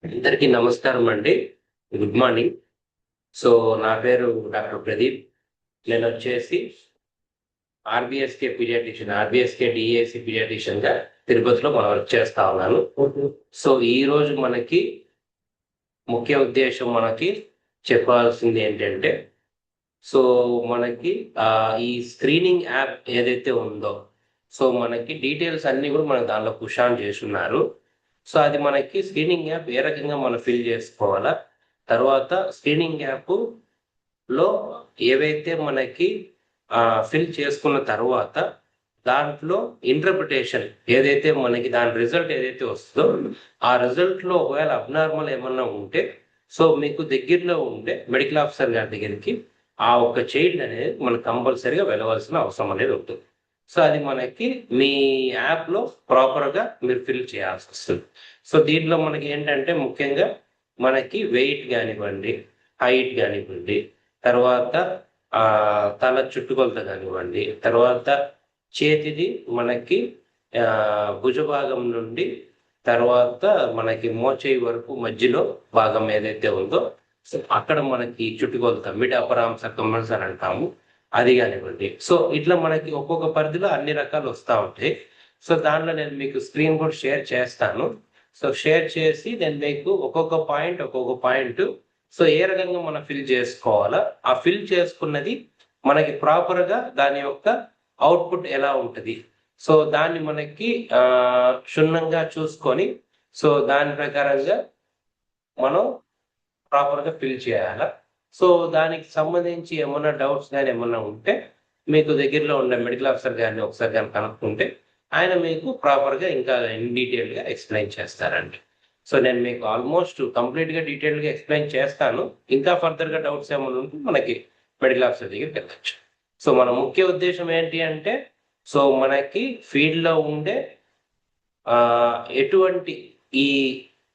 అందరికీ నమస్కారం అండి. Good morning. సో నా పేరు డాక్టర్ ప్రదీప్. నేను వచ్చేసి ఆర్బీఎస్కే డిఏసి పీడియాట్రిషియన్ గా తిరుపతిలో మనం వర్క్ చేస్తా ఉన్నాను. సో ఈ రోజు మనకి ముఖ్య ఉద్దేశం చెప్పాల్సింది ఏంటంటే, సో మనకి ఈ స్క్రీనింగ్ యాప్ ఏదైతే ఉందో, సో మనకి డీటెయిల్స్ అన్ని కూడా మనకు దానిలో పుష్ ఆన్ చేస్తున్నారు. సో అది మనకి స్క్రీనింగ్ యాప్ ఏ రకంగా మనం ఫిల్ చేసుకోవాలా, తర్వాత స్క్రీనింగ్ యాప్ లో ఏవైతే మనకి ఫిల్ చేసుకున్న తర్వాత దాంట్లో ఇంటర్ప్రిటేషన్ ఏదైతే మనకి దాని రిజల్ట్ ఏదైతే వస్తుందో, ఆ రిజల్ట్ లో ఒకవేళ అబ్నార్మల్ ఏమన్నా ఉంటే, సో మీకు దగ్గరలో ఉండే మెడికల్ ఆఫీసర్ గారి దగ్గరికి ఆ ఒక్క చైల్డ్ అనేది మనకు కంపల్సరీగా వెళ్ళవలసిన అవసరం అనేది ఉంటుంది. సో అది మనకి మీ యాప్ లో ప్రాపర్ గా మీరు ఫిల్ చేయాల్సి వస్తుంది. సో దీంట్లో మనకి ఏంటంటే ముఖ్యంగా మనకి వెయిట్ కానివ్వండి, హైట్ కానివ్వండి, తర్వాత తల చుట్టుకొలత కానివ్వండి, తర్వాత చేతిది మనకి భుజభాగం నుండి తర్వాత మనకి మోచేయి వరకు మధ్యలో భాగం ఏదైతే ఉందో, సో అక్కడ మనకి చుట్టుకొలత మిడ్ అప్పర్ ఆర్మ్ సర్కంఫరెన్స్ అని అంటాము, అది కానివ్వండి. సో ఇట్లా మనకి ఒక్కొక్క పరిధిలో అన్ని రకాలు వస్తూ ఉంటాయి. సో దాంట్లో నేను మీకు స్క్రీన్ కూడా షేర్ చేస్తాను. సో షేర్ చేసి నేను మీకు ఒక్కొక్క పాయింట్ సో ఏ రకంగా మనం ఫిల్ చేసుకోవాలా, ఆ ఫిల్ చేసుకున్నది మనకి ప్రాపర్ గా దాని యొక్క అవుట్పుట్ ఎలా ఉంటుంది, సో దాన్ని మనకి క్షుణ్ణంగా చూసుకొని సో దాని ప్రకారంగా మనం ప్రాపర్ గా ఫిల్ చేయాలా. సో దానికి సంబంధించి ఏమన్నా డౌట్స్ కానీ ఏమన్నా ఉంటే మీకు దగ్గరలో ఉన్న మెడికల్ ఆఫీసర్ గారిని ఒకసారి కానీ కనుక్కుంటే ఆయన మీకు ప్రాపర్ గా ఇంకా ఇన్ డీటెయిల్ గా ఎక్స్ప్లెయిన్ చేస్తారండి. సో నేను మీకు ఆల్మోస్ట్ కంప్లీట్ గా డీటెయిల్ గా ఎక్స్ప్లెయిన్ చేస్తాను. ఇంకా ఫర్దర్ గా డౌట్స్ ఏమైనా ఉంటే మనకి మెడికల్ ఆఫీసర్ దగ్గరికి వెళ్ళచ్చు. సో మన ముఖ్య ఉద్దేశం ఏంటి అంటే, సో మనకి ఫీల్డ్ లో ఉండే ఎటువంటి ఈ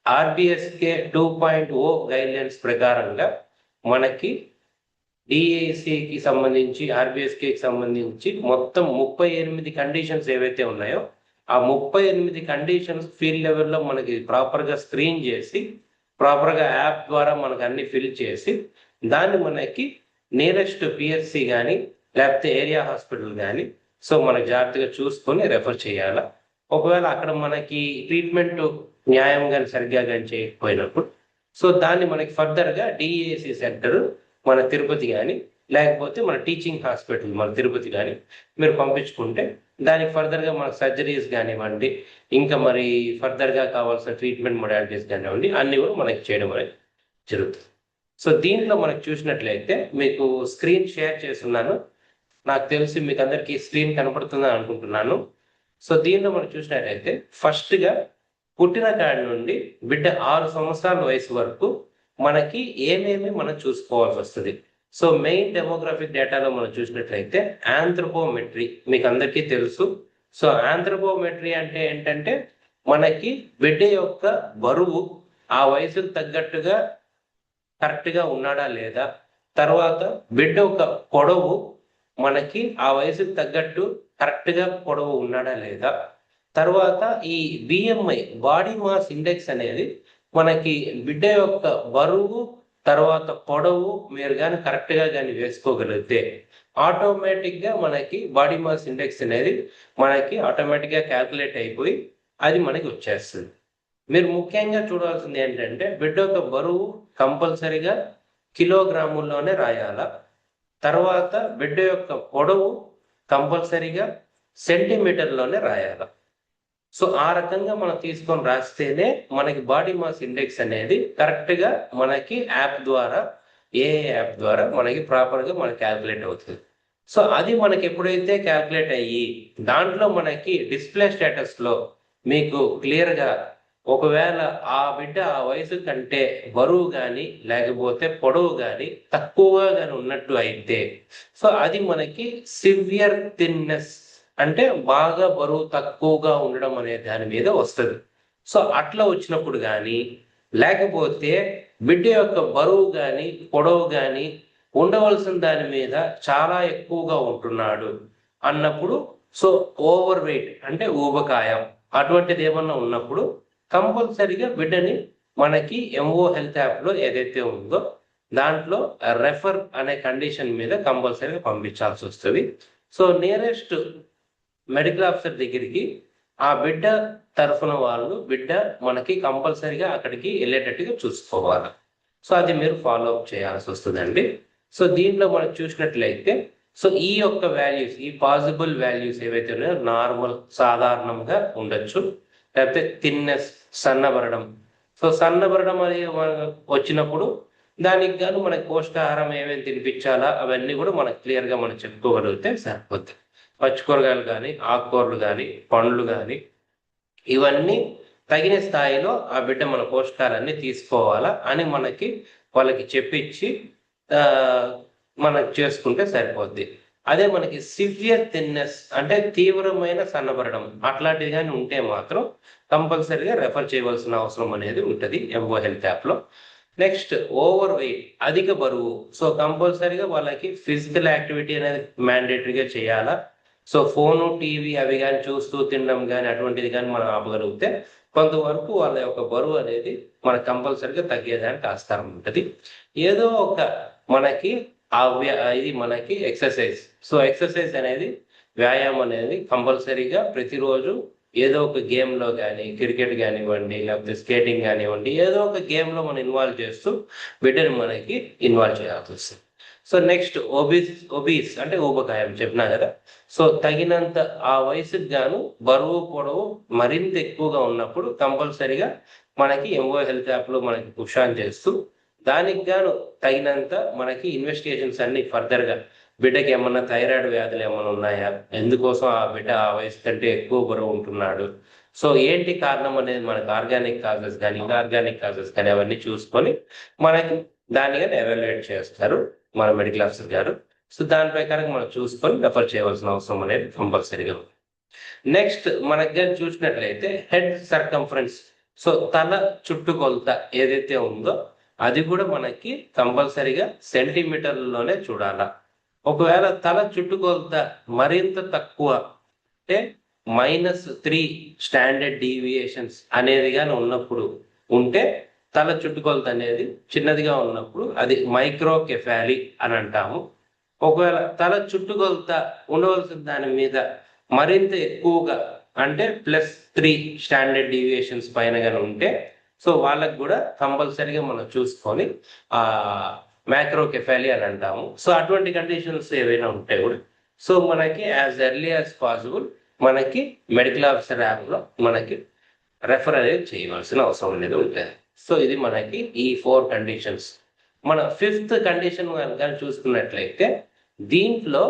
ఆర్బిఎస్కే 2.0 గైడ్లైన్స్ ప్రకారంగా మనకి డిఏసికి సంబంధించి ఆర్బిఎస్కేకి సంబంధించి మొత్తం 38 కండిషన్స్ ఏవైతే ఉన్నాయో, ఆ 38 కండిషన్స్ ఫీల్డ్ లెవెల్లో మనకి ప్రాపర్గా స్క్రీన్ చేసి ప్రాపర్గా యాప్ ద్వారా మనకు అన్ని ఫిల్ చేసి దాన్ని మనకి నియరెస్ట్ పిఎస్సి కానీ లేకపోతే ఏరియా హాస్పిటల్ కానీ సో మనకు జాగ్రత్తగా చూసుకొని రెఫర్ చేయాలా. ఒకవేళ అక్కడ మనకి ట్రీట్మెంట్ న్యాయం కానీ సరిగ్గా కానీ చేయకపోయినప్పుడు సో దాన్ని మనకి ఫర్దర్గా డిఏసి సెంటర్ మన తిరుపతి కానీ లేకపోతే మన టీచింగ్ హాస్పిటల్ మన తిరుపతి కానీ మీరు పంపించుకుంటే దానికి ఫర్దర్గా మనకు సర్జరీస్ కానివ్వండి, ఇంకా మరి ఫర్దర్గా కావాల్సిన ట్రీట్మెంట్ మొడాలిటీస్ కానివ్వండి, అన్ని కూడా మనకి చేయడం అనేది జరుగుతుంది. సో దీంట్లో మనకు చూసినట్లయితే మీకు స్క్రీన్ షేర్ చేస్తున్నాను. నాకు తెలిసి మీకు అందరికీ స్క్రీన్ కనపడుతుందని అనుకుంటున్నాను. సో దీంట్లో మనం చూసినట్లయితే ఫస్ట్గా పుట్టిన కాడి నుండి బిడ్డ 6 సంవత్సరాల వయసు వరకు మనకి ఏమేమి మనం చూసుకోవాల్సి వస్తుంది. సో మెయిన్ డెమోగ్రాఫిక్ డేటాలో మనం చూసినట్లయితే ఆంథ్రోపోమెట్రీ మీకు అందరికీ తెలుసు. సో ఆంథ్రోపోమెట్రీ అంటే ఏంటంటే మనకి బిడ్డ యొక్క బరువు ఆ వయసుకు తగ్గట్టుగా కరెక్ట్గా ఉన్నాడా లేదా, తర్వాత బిడ్డ యొక్క పొడవు మనకి ఆ వయసుకు తగ్గట్టు కరెక్ట్గా పొడవు ఉన్నాడా లేదా, తర్వాత ఈ బిఎంఐ బాడీ మాస్ ఇండెక్స్ అనేది మనకి బిడ్డ యొక్క బరువు తర్వాత పొడవు మీరు కానీ కరెక్ట్గా కానీ వేసుకోగలిగితే ఆటోమేటిక్గా మనకి బాడీ మాస్ ఇండెక్స్ అనేది మనకి ఆటోమేటిక్గా క్యాల్కులేట్ అయిపోయి అది మనకి వచ్చేస్తుంది. మీరు ముఖ్యంగా చూడాల్సింది ఏంటంటే బిడ్డ యొక్క బరువు కంపల్సరిగా కిలోగ్రాముల్లోనే రాయాల, తర్వాత బిడ్డ యొక్క పొడవు కంపల్సరిగా సెంటీమీటర్లోనే రాయాల. సో ఆ రకంగా మనం తీసుకొని రాస్తేనే మనకి బాడీ మాస్ ఇండెక్స్ అనేది కరెక్ట్గా మనకి యాప్ ద్వారా యాప్ ద్వారా మనకి ప్రాపర్గా మనకి క్యాల్కులేట్ అవుతుంది. సో అది మనకి ఎప్పుడైతే క్యాల్కులేట్ అయ్యి దాంట్లో మనకి డిస్ప్లే స్టేటస్లో మీకు క్లియర్గా ఒకవేళ ఆ బిడ్డ ఆ వయసు కంటే బరువు కానీ లేకపోతే పొడవు కానీ తక్కువగా కానీ ఉన్నట్టు అయితే సో అది మనకి సివియర్ థిన్నెస్ అంటే బాగా బరువు తక్కువగా ఉండడం అనే దాని మీద వస్తుంది. సో అట్లా వచ్చినప్పుడు కానీ లేకపోతే బిడ్డ యొక్క బరువు కానీ పొడవు కానీ ఉండవలసిన దాని మీద చాలా ఎక్కువగా ఉంటున్నాడు అన్నప్పుడు సో ఓవర్ వెయిట్ అంటే ఊబకాయం అటువంటిది ఏమన్నా ఉన్నప్పుడు కంపల్సరిగా బిడ్డని మనకి ఎంఓ హెల్త్ యాప్లో ఏదైతే ఉందో దాంట్లో రెఫర్ అనే కండిషన్ మీద కంపల్సరీగా పంపించాల్సి వస్తుంది. సో నియరెస్ట్ మెడికల్ ఆఫీసర్ దగ్గరికి ఆ బిడ్డ తరఫున బిడ్డ మనకి కంపల్సరీగా అక్కడికి వెళ్ళేటట్టుగా చూసుకోవాలి. సో అది మీరు ఫాలో అప్ చేయాల్సి వస్తుందండి. సో దీంట్లో మనం చూసినట్లయితే సో ఈ యొక్క వాల్యూస్, ఈ పాసిబుల్ వాల్యూస్ ఏవైతే ఉన్నాయో నార్మల్ సాధారణంగా ఉండొచ్చు, లేకపోతే థిన్నెస్ సన్నబరడం. సో సన్నబరడం అనేది వచ్చినప్పుడు దానికి గాను మనకి పోషకాహారం ఏమేమి తినిపించాలా అవన్నీ కూడా మనకు క్లియర్గా మనం చెప్పుకోగలిగితే సరిపోద్ది. పచ్చికూరగాయలు కానీ, ఆకుకూరలు కానీ, పండ్లు కానీ ఇవన్నీ తగిన స్థాయిలో ఆ బిడ్డ మన పోషకాలన్నీ తీసుకోవాలా అని వాళ్ళకి చెప్పించి మనకు చేసుకుంటే సరిపోద్ది. అదే మనకి సివియర్ థిన్నెస్ అంటే తీవ్రమైన సన్నబరడం అట్లాంటివి కానీ ఉంటే మాత్రం కంపల్సరీగా రెఫర్ చేయవలసిన అవసరం అనేది ఉంటుంది ఎంఓ హెల్త్ యాప్లో. నెక్స్ట్ ఓవర్ వెయిట్, అధిక బరువు. సో కంపల్సరీగా వాళ్ళకి ఫిజికల్ యాక్టివిటీ అనేది మ్యాండేటరీగా చేయాలా. సో ఫోను, టీవీ అవి కానీ చూస్తూ తినడం కానీ అటువంటిది కానీ మనం ఆపగలిగితే కొంతవరకు వాళ్ళ యొక్క బరువు అనేది మనకు కంపల్సరీగా తగ్గేదానికి ఆస్కారం ఉంటుంది. ఏదో ఒక మనకి ఇది మనకి ఎక్సర్సైజ్. సో ఎక్సర్సైజ్ అనేది వ్యాయామం అనేది కంపల్సరీగా ప్రతిరోజు ఏదో ఒక గేమ్లో కానీ, క్రికెట్ కానివ్వండి, లేకపోతే స్కేటింగ్ కానివ్వండి, ఏదో ఒక గేమ్లో మనం ఇన్వాల్వ్ చేస్తూ బిడ్డని మనకి ఇన్వాల్వ్ చేయాల్సి వస్తుంది. సో నెక్స్ట్ ఒబీస్ అంటే ఊబకాయం చెప్పినా కదా. సో తగినంత ఆ వయసుకు గాను బరువు పొడవు మరింత ఎక్కువగా ఉన్నప్పుడు కంపల్సరీగా మనకి ఎంఓ హెల్త్ యాప్లో మనకి పుషాన్ చేస్తూ దానికి గాను తగినంత మనకి ఇన్వెస్టిగేషన్స్ అన్ని ఫర్దర్గా బిడ్డకి ఏమన్నా థైరాయిడ్ వ్యాధులు ఏమైనా ఉన్నాయా, ఎందుకోసం ఆ బిడ్డ ఆ వయసు కంటే ఎక్కువ బరువు ఉంటున్నాడు, సో ఏంటి కారణం అనేది మనకు ఆర్గానిక్ కాజెస్ కానీ ఇన్ఆర్గానిక్ కాజెస్ కానీ అవన్నీ చూసుకొని మనకి దాన్ని కానీ ఎవాల్యుయేట్ చేస్తారు మన మెడికల్ ఆఫీసర్ గారు. సో దాని ప్రకారం మనం చూసుకొని రెఫర్ చేయవలసిన అవసరం అనేది కంపల్సరీగా ఉంది. నెక్స్ట్ మనకి కానీ చూసినట్లయితే హెడ్ సర్కంఫరెన్స్, సో తల చుట్టుకొలత ఏదైతే ఉందో అది కూడా మనకి కంపల్సరీగా సెంటీమీటర్లలోనే చూడాలా. ఒకవేళ తల చుట్టుకొలత మరింత తక్కువ అంటే -3 స్టాండర్డ్ డీవియేషన్స్ అనేది కానీ ఉన్నప్పుడు ఉంటే తల చుట్టుకొలత అనేది చిన్నదిగా ఉన్నప్పుడు అది మైక్రోకెఫాలీ అని అంటాము. ఒకవేళ తల చుట్టుకొలత ఉండవలసిన దాని మీద మరింత ఎక్కువగా అంటే +3 స్టాండర్డ్ డీవియేషన్స్ పైన కానీ ఉంటే సో వాళ్ళకి కూడా కంపల్సరీగా మనం చూసుకొని మ్యాక్రోకెఫాలీ అని అంటాము. సో అటువంటి కండిషన్స్ ఏవైనా ఉంటాయి కూడా సో మనకి యాజ్ ఎర్లీ యాజ్ పాసిబుల్ మనకి మెడికల్ ఆఫీసర్ యాప్లో మనకి రెఫర్ అనేది చేయవలసిన అవసరం అనేది ఉంటుంది. సో ఇది మనకి ఈ 4 కండిషన్స్. మన 5th కండిషన్ కనుక చూసుకున్నట్లయితే దీంట్లో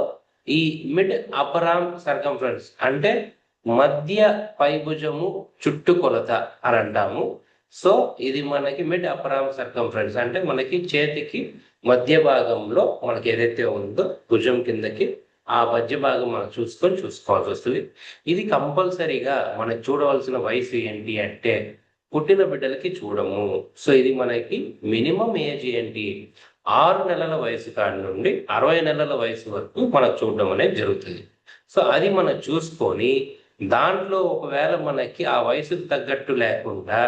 ఈ మిడ్ అప్పర్ ఆర్మ్ సర్కంఫరెన్స్ అంటే మధ్య పైభుజము చుట్టుకొలత అని అంటాము. సో ఇది మనకి మిడ్ అప్పర్ ఆర్మ్ సర్కంఫరెన్స్ అంటే మనకి చేతికి మధ్య భాగంలో మనకి ఏదైతే ఉందో భుజం కిందకి ఆ మధ్య భాగం మనం చూసుకోవాల్సి వస్తుంది. ఇది కంపల్సరీగా మనకి చూడవలసిన వయసు ఏంటి అంటే పుట్టిన బిడ్డలకి చూడము. సో ఇది మనకి మినిమం ఏజ్ ఏంటి 6 నెలల వయసు కాడి నుండి 60 నెలల వయసు వరకు మనకు చూడడం అనేది జరుగుతుంది. సో అది మనం చూసుకొని దాంట్లో ఒకవేళ మనకి ఆ వయసుకు తగ్గట్టు లేకుండా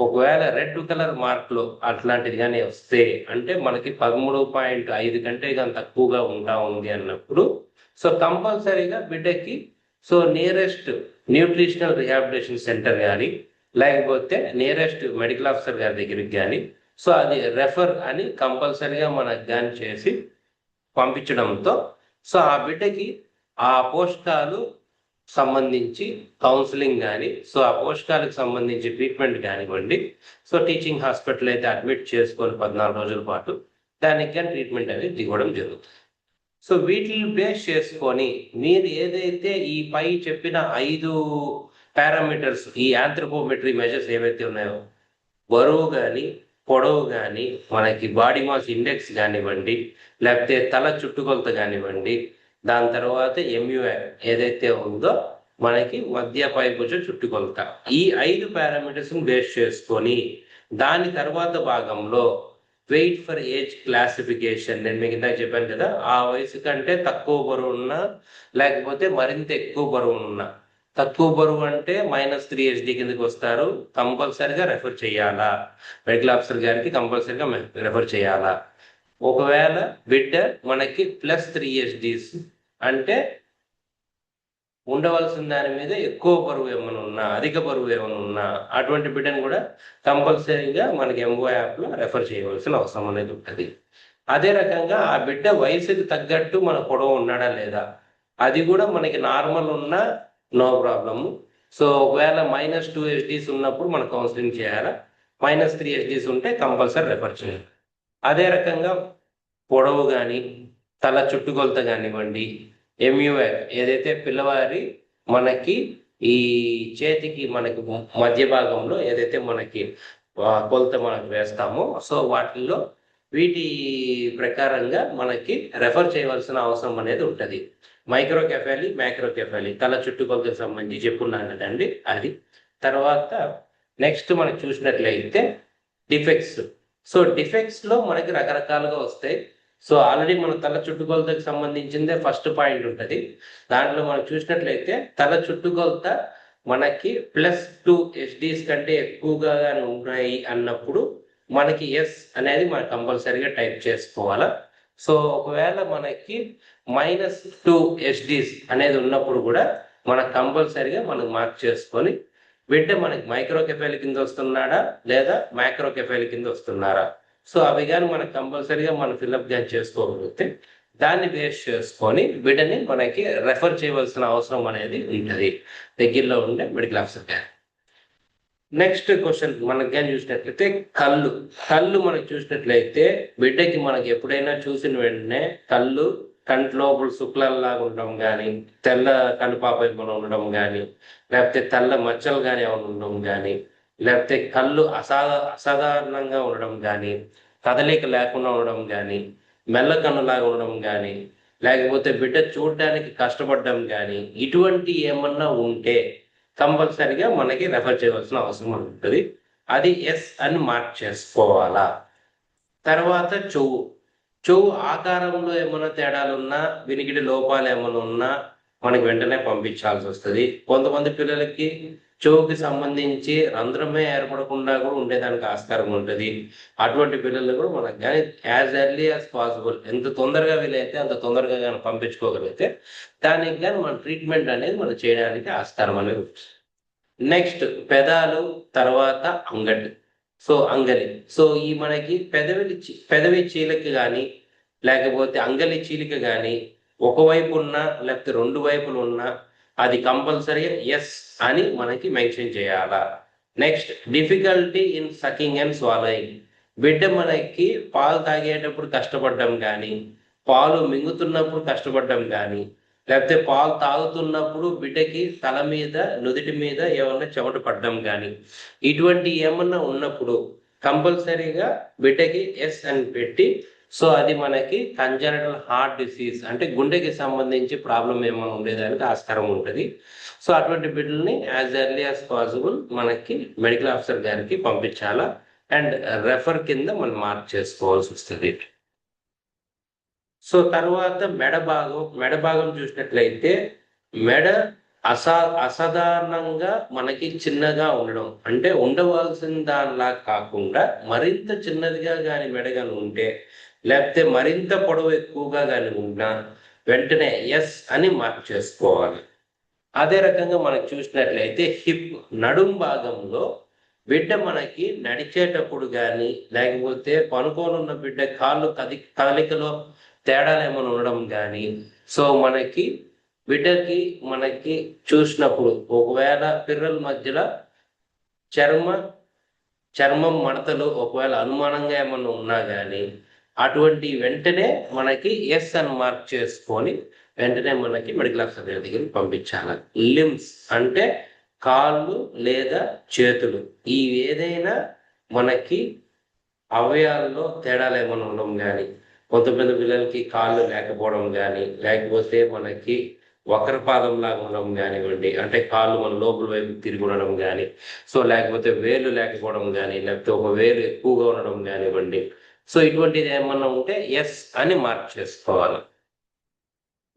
ఒకవేళ రెడ్ కలర్ మార్కులు అట్లాంటిది కానీ వస్తే అంటే మనకి 13.5 కంటే కానీ తక్కువగా ఉంది అన్నప్పుడు సో కంపల్సరీగా బిడ్డకి so nearest nutritional rehabilitation centre కానీ లేకపోతే నియరెస్ట్ మెడికల్ ఆఫీసర్ గారి దగ్గరికి కానీ సో అది రెఫర్ అని కంపల్సరీగా మనకు కానీ చేసి పంపించడంతో సో ఆ బిడ్డకి ఆ పోషకాలు సంబంధించి కౌన్సిలింగ్ కానీ సో ఆ పోషకాలకు సంబంధించి ట్రీట్మెంట్ కానివ్వండి సో టీచింగ్ హాస్పిటల్ అయితే అడ్మిట్ చేసుకొని 14 రోజుల పాటు దానికి కానీ ట్రీట్మెంట్ అనేది ఇవ్వడం జరుగుతుంది. సో వీటిని బేస్ చేసుకొని మీరు ఏదైతే ఈ పై చెప్పిన 5 పారామీటర్స్ ఈ యాంథ్రోపోమెట్రీ మెజర్స్ ఏవైతే ఉన్నాయో బరువు కానీ పొడవు కానీ మనకి బాడీ మాస్ ఇండెక్స్ కానివ్వండి లేకపోతే తల చుట్టుకొలత కానివ్వండి దాని తర్వాత ఎంయుఐ ఏదైతే ఉందో మనకి మధ్య పైభుజ చుట్టుకొలత ఈ 5 పారామీటర్స్ బేస్ చేసుకొని దాని తర్వాత భాగంలో వెయిట్ ఫర్ ఏజ్ క్లాసిఫికేషన్ నేను మీకు ఇందాక చెప్పాను కదా ఆ వయసు కంటే తక్కువ బరువు ఉన్నా లేకపోతే మరింత ఎక్కువ బరువు ఉన్నా తక్కువ బరువు అంటే -3 HD కిందకి వస్తారు, కంపల్సరిగా రెఫర్ చేయాలా, మెడికల్ ఆఫీసర్ గారికి కంపల్సరిగా రెఫర్ చేయాలా. ఒకవేళ బిడ్డ మనకి +3 HDs అంటే ఉండవలసిన దాని మీద ఎక్కువ బరువు ఏమైనా ఉన్నా, అధిక బరువు ఏమైనా ఉన్నా అటువంటి బిడ్డను కూడా కంపల్సరీగా మనకి ఎంఓ యాప్లో రెఫర్ చేయవలసిన అవసరం అనేది ఉంటుంది. అదే రకంగా ఆ బిడ్డ వయసుకి తగ్గట్టు మన పొడవు ఉన్నాడా లేదా, అది కూడా మనకి నార్మల్ ఉన్నా నో ప్రాబ్లము. సో ఒకవేళ -2 HDs ఉన్నప్పుడు మనం కౌన్సిలింగ్ చేయాలా, -3 HDs ఉంటే కంపల్సరీ రెఫర్ చేయాలి. అదే రకంగా పొడవు కానీ, తల చుట్టుకొలత కానివ్వండి, MUI ఏదైతే పిల్లవారి మనకి ఈ చేతికి మనకి మధ్య భాగంలో ఏదైతే మనకి కొలత మనకు వేస్తామో, సో వాటిల్లో వీటి ప్రకారంగా మనకి రెఫర్ చేయవలసిన అవసరం అనేది ఉంటుంది. మైక్రోకెఫాలి, మ్యాక్రోకెఫాలి తల చుట్టుకొలతకు సంబంధించి చెప్పున్నాను కదండి అది. తర్వాత నెక్స్ట్ మనకి చూసినట్లయితే డిఫెక్ట్స్. సో డిఫెక్ట్స్లో మనకి రకరకాలుగా వస్తాయి. సో ఆల్రెడీ మన తల చుట్టుకొలతకు సంబంధించిందే ఫస్ట్ పాయింట్ ఉంటుంది. దాంట్లో మనం చూసినట్లయితే తల చుట్టుకొలత మనకి +2 HDs కంటే ఎక్కువగా ఉన్నాయి అన్నప్పుడు మనకి ఎస్ అనేది మనం కంపల్సరీగా టైప్ చేసుకోవాలా. సో ఒకవేళ మనకి -2 HDs అనేది ఉన్నప్పుడు కూడా మనకు కంపల్సరీగా మనం మార్క్ చేసుకొని బిడ్డ మనకి మైక్రోకెఫాలి కింద వస్తున్నాడా లేదా మ్యాక్రోకెఫాలి కింద వస్తున్నారా, సో అవి కానీ మనకు కంపల్సరీగా మనం ఫిల్అప్ కానీ చేసుకోగలిగితే దాన్ని బేస్ చేసుకొని బిడ్డని మనకి రెఫర్ చేయవలసిన అవసరం అనేది ఉంటుంది దగ్గరలో ఉండే మెడికల్ ఆఫీసర్ గారు. నెక్స్ట్ క్వశ్చన్ మనకి కానీ చూసినట్లయితే కళ్ళు మనకి చూసినట్లయితే బిడ్డకి మనకి ఎప్పుడైనా చూసిన వెంటనే కళ్ళు కంట్లోపల శుక్లాల్లాగా ఉండడం కానీ, తెల్ల కనుపాప ఏమైనా ఉండడం కానీ, లేకపోతే తెల్ల మచ్చలు కానీ ఏమైనా ఉండడం కానీ, లేకపోతే కళ్ళు అసాధారణంగా ఉండడం కానీ, కదలిక లేకుండా ఉండడం కానీ, మెల్ల కన్నులాగా ఉండడం కానీ, లేకపోతే బిడ్డ చూడడానికి కష్టపడడం కానీ, ఇటువంటి ఏమన్నా ఉంటే కంపల్సరిగా మనకి రెఫర్ చేయవలసిన అవసరం ఉంటుంది. అది ఎస్ అని మార్క్ చేసుకోవాలా. తర్వాత చెవు ఆకారంలో ఏమైనా తేడాలున్నా, వినికిడి లోపాలు ఏమైనా ఉన్నా మనకి వెంటనే పంపించాల్సి వస్తుంది. కొంతమంది పిల్లలకి చెవుకి సంబంధించి రంధ్రమే ఏర్పడకుండా కూడా ఉండేదానికి ఆస్కారం ఉంటుంది. అటువంటి పిల్లలు కూడా మనకు కానీ యాజ్ ఎర్లీ యాజ్ పాసిబుల్ ఎంత తొందరగా వీలైతే అంత తొందరగా కానీ పంపించుకోగలిగితే దానికి కానీ మన ట్రీట్మెంట్ అనేది మనం చేయడానికి ఆస్కారం అనేది. నెక్స్ట్ పెదాలు, తర్వాత అంగలి. సో ఈ మనకి పెదవి చీలిక కానీ లేకపోతే అంగలి చీలిక కానీ ఒకవైపు ఉన్నా లేకపోతే 2 వైపులు ఉన్నా అది కంపల్సరీ ఎస్ అని మనకి మెన్షన్ చేయాలా. Next difficulty in sucking and swallowing. బిడ్డ మనకి పాలు తాగేటప్పుడు కష్టపడడం కానీ, పాలు మింగుతున్నప్పుడు కష్టపడడం కానీ, లేకపోతే పాలు తాగుతున్నప్పుడు బిడ్డకి తల మీద నుదిటి మీద ఏమన్నా చెమట పడడం కానీ, ఇటువంటి ఏమన్నా ఉన్నప్పుడు కంపల్సరీగా బిడ్డకి ఎస్ అని పెట్టి, సో అది మనకి కంజనటల్ హార్ట్ డిసీజ్ అంటే గుండెకి సంబంధించి ప్రాబ్లం ఏమైనా ఉండేదానికి ఆస్కారం ఉంటుంది. సో అటువంటి బిడ్డల్ని యాజ్ ఎర్లీ యాజ్ పాసిబుల్ మనకి మెడికల్ ఆఫీసర్ గారికి పంపించాలా అండ్ రెఫర్ కింద మనం మార్క్ చేసుకోవాల్సి వస్తుంది. సో తర్వాత మెడ భాగం చూసినట్లయితే మెడ అసాధారణంగా మనకి చిన్నగా ఉండడం, అంటే ఉండవలసిన దానిలా కాకుండా మరింత చిన్నదిగా కానీ మెడగాని ఉంటే, లేకపోతే మరింత పొడవు ఎక్కువగా కానీ ఉన్నా వెంటనే ఎస్ అని మార్క్ చేసుకోవాలి. అదే రకంగా మనకు చూసినట్లయితే నడుం భాగంలో బిడ్డ మనకి నడిచేటప్పుడు కానీ లేకపోతే పనుకోనున్న బిడ్డ కాళ్ళు కదలికలో తేడాలు ఏమైనా ఉండడం కానీ, సో మనకి బిడ్డకి మనకి చూసినప్పుడు ఒకవేళ పిర్రల మధ్యలో చర్మం మడతలు ఒకవేళ అనుమానంగా ఏమన్నా ఉన్నా కానీ అటువంటి వెంటనే మనకి ఎస్ అని మార్క్ చేసుకొని వెంటనే మనకి మెడికల్ ఆఫీసర్ దగ్గరికి పంపించాలి. లిమ్స్ అంటే కాళ్ళు లేదా చేతులు, ఈ ఏదైనా మనకి అవయవాల్లో తేడాలు ఏమైనా ఉండడం కానీ, కొంతమంది పిల్లలకి కాళ్ళు లేకపోవడం కానీ, లేకపోతే మనకి వక్రపాదం లాగా ఉండడం కానివ్వండి, అంటే కాళ్ళు మన లోపల వైపు తిరిగి ఉండడం కానీ, సో లేకపోతే వేలు లేకపోవడం కానీ, లేకపోతే ఒక వేలు ఎక్కువగా ఉండడం కానివ్వండి, సో ఇటువంటిది ఏమన్నా ఉంటే ఎస్ అని మార్క్ చేసుకోవాలి.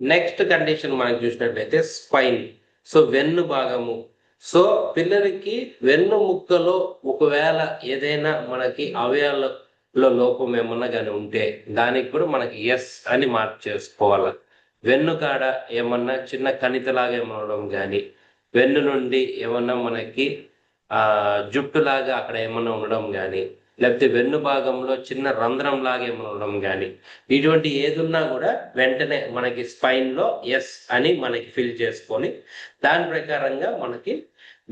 నెక్స్ట్ కండిషన్ మనం చూసినట్లయితే సో వెన్ను భాగము. సో పిల్లలకి వెన్ను ముక్కలో ఒకవేళ ఏదైనా మనకి అవయవాలలో లోపం ఏమన్నా కానీ ఉంటే దానికి కూడా మనకి ఎస్ అని మార్క్ చేసుకోవాలి. వెన్ను కాడ ఏమన్నా చిన్న కణితలాగా ఏమన్నా ఉండడం కానీ, వెన్ను నుండి ఏమన్నా మనకి జుట్టులాగా అక్కడ ఏమన్నా ఉండడం కానీ, లేకపోతే వెన్ను భాగంలో చిన్న రంధ్రం లాగా ఏమైనా ఉండడం కానీ, ఇటువంటి ఏదున్నా కూడా వెంటనే మనకి స్పైన్లో ఎస్ అని మనకి ఫిల్ చేసుకొని దాని ప్రకారంగా మనకి